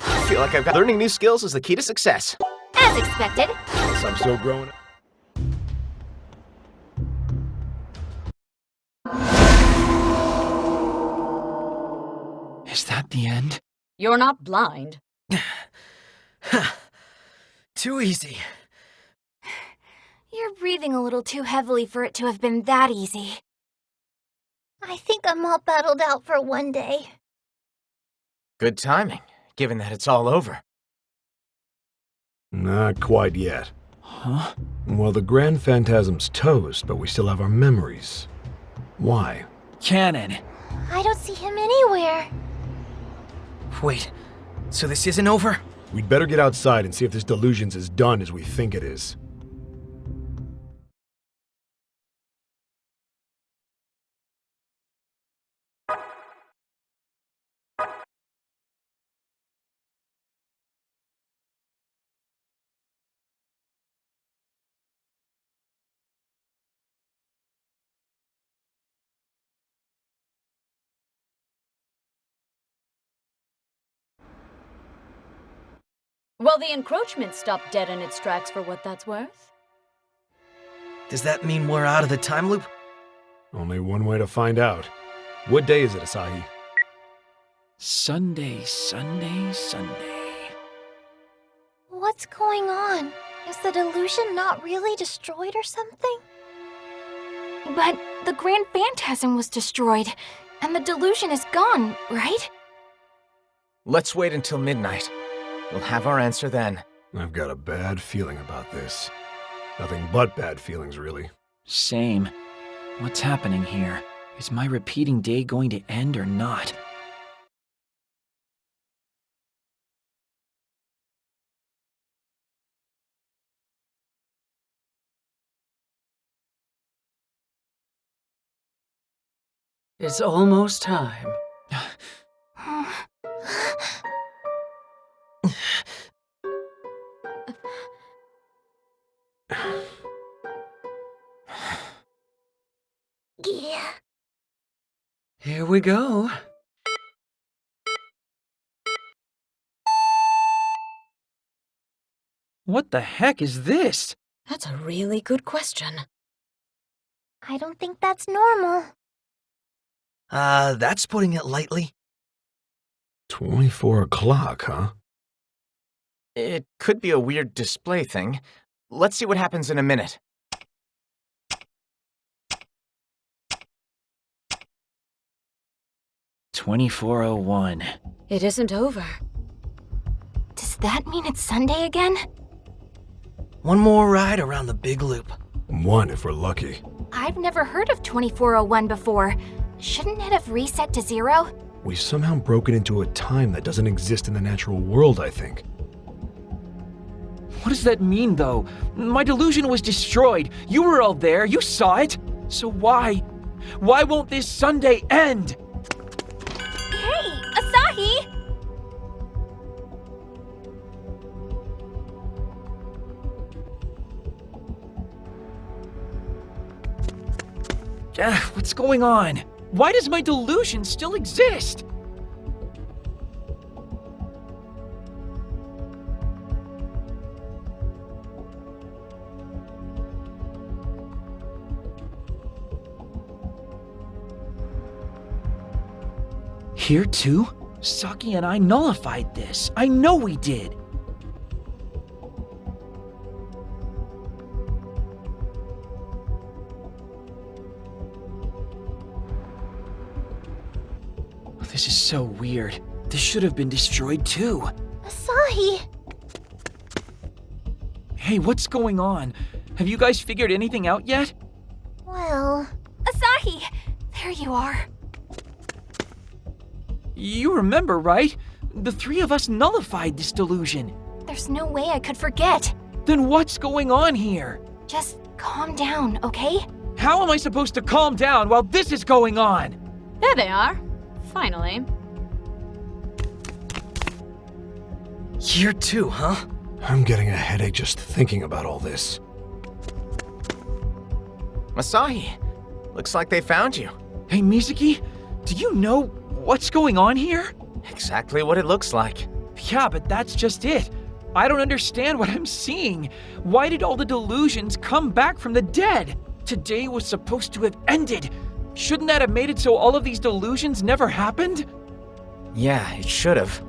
C: I feel like I've got learning new skills is the key to success.
H: As expected.
F: Guess I'm still growing up.
B: Is that the end?
E: You're not blind.
G: Too easy.
H: You're breathing a little too heavily for it to have been that easy.
J: I think I'm all battled out for one day.
C: Good timing, given that it's all over.
F: Not quite yet.
B: Huh?
F: Well, the Grand Phantasm's toast, but we still have our memories. Why?
B: Cannon.
J: I don't see him anywhere.
G: Wait, so this isn't over?
F: We'd better get outside and see if this delusion's as done as we think it is.
E: Well, the encroachment stopped dead in its tracks for what that's worth.
G: Does that mean we're out of the time loop?
F: Only one way to find out. What day is it, Asahi?
B: Sunday.
J: What's going on? Is the delusion not really destroyed or something?
H: But the Grand Phantasm was destroyed, and the delusion is gone, right?
C: Let's wait until midnight. We'll have our answer then.
F: I've got a bad feeling about this. Nothing but bad feelings, really.
B: Same. What's happening here? Is my repeating day going to end or not? It's almost time.
J: Yeah.
B: Here we go. What the heck is this?
E: That's a really good question.
J: I don't think that's normal.
G: That's putting it lightly.
F: 24 o'clock, huh?
C: It could be a weird display thing. Let's see what happens in a minute.
B: $24:01.
E: It isn't over.
H: Does that mean it's Sunday again?
G: One more ride around the big loop.
F: One if we're lucky.
H: I've never heard of 2401 before. Shouldn't it have reset to 0?
F: We've somehow broken into a time that doesn't exist in the natural world, I think.
B: What does that mean, though? My delusion was destroyed. You were all there. You saw it. So why? Why won't this Sunday end?
H: Hey, Asahi!
B: What's going on? Why does my delusion still exist? Here too? Saki and I nullified this. I know we did. This is so weird. This should have been destroyed too.
J: Asahi!
B: Hey, what's going on? Have you guys figured anything out yet?
J: Well...
H: Asahi! There you are.
B: You remember, right? The three of us nullified this delusion.
H: There's no way I could forget.
B: Then what's going on here?
H: Just calm down, okay?
B: How am I supposed to calm down while this is going on?
E: There they are. Finally.
G: Year 2, huh?
F: I'm getting a headache just thinking about all this.
C: Asahi, looks like they found you.
B: Hey, Mizuki, do you know what's going on here?
C: Exactly what it looks like.
B: Yeah, but that's just it. I don't understand what I'm seeing. Why did all the delusions come back from the dead? Today was supposed to have ended. Shouldn't that have made it so all of these delusions never happened?
C: Yeah, it should have,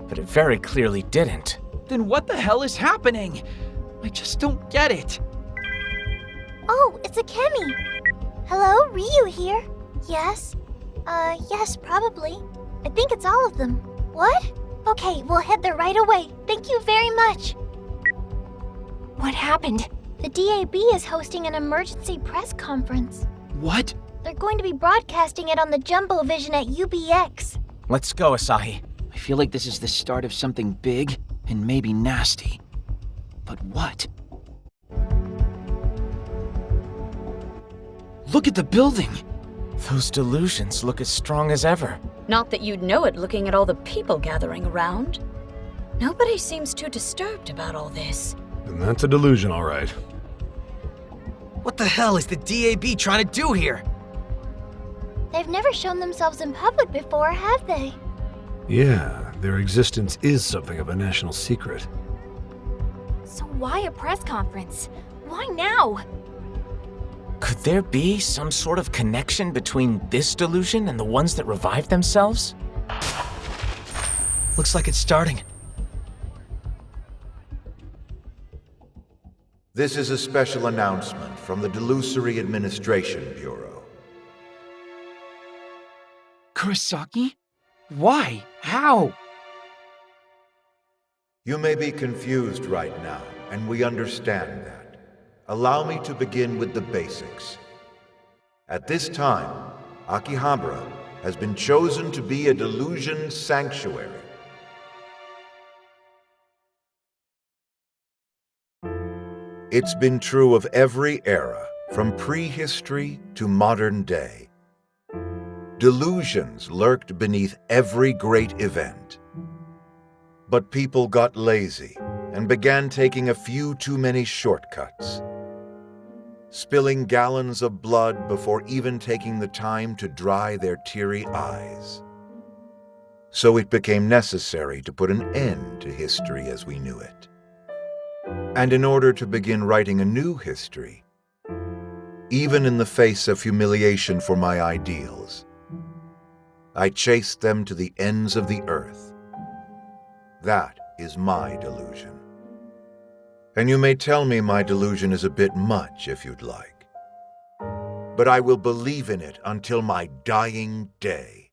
C: but it very clearly didn't.
B: Then what the hell is happening? I just don't get it.
J: Oh, it's Akemi. Hello, Ryu here. Yes? Yes, probably. I think it's all of them. What? Okay, we'll head there right away. Thank you very much.
H: What happened?
J: The DAB is hosting an emergency press conference.
B: What?
J: They're going to be broadcasting it on the Jumbo Vision at UBX.
C: Let's go, Asahi.
B: I feel like this is the start of something big and maybe nasty. But what? Look at the building!
C: Those delusions look as strong as ever.
E: Not that you'd know it looking at all the people gathering around. Nobody seems too disturbed about all this.
F: And that's a delusion, all right.
G: What the hell is the DAB trying to do here?
J: They've never shown themselves in public before, have they?
F: Yeah, their existence is something of a national secret.
H: So why a press conference? Why now?
C: Could there be some sort of connection between this delusion and the ones that revived themselves?
G: Looks like it's starting.
L: This is a special announcement from the Delusory Administration Bureau.
B: Kurosaki? Why? How?
L: You may be confused right now, and we understand that. Allow me to begin with the basics. At this time, Akihabara has been chosen to be a delusion sanctuary. It's been true of every era, from prehistory to modern day. Delusions lurked beneath every great event. But people got lazy and began taking a few too many shortcuts, spilling gallons of blood before even taking the time to dry their teary eyes. So it became necessary to put an end to history as we knew it. And in order to begin writing a new history, even in the face of humiliation for my ideals, I chased them to the ends of the earth. That is my delusion. And you may tell me my delusion is a bit much if you'd like. But I will believe in it until my dying day.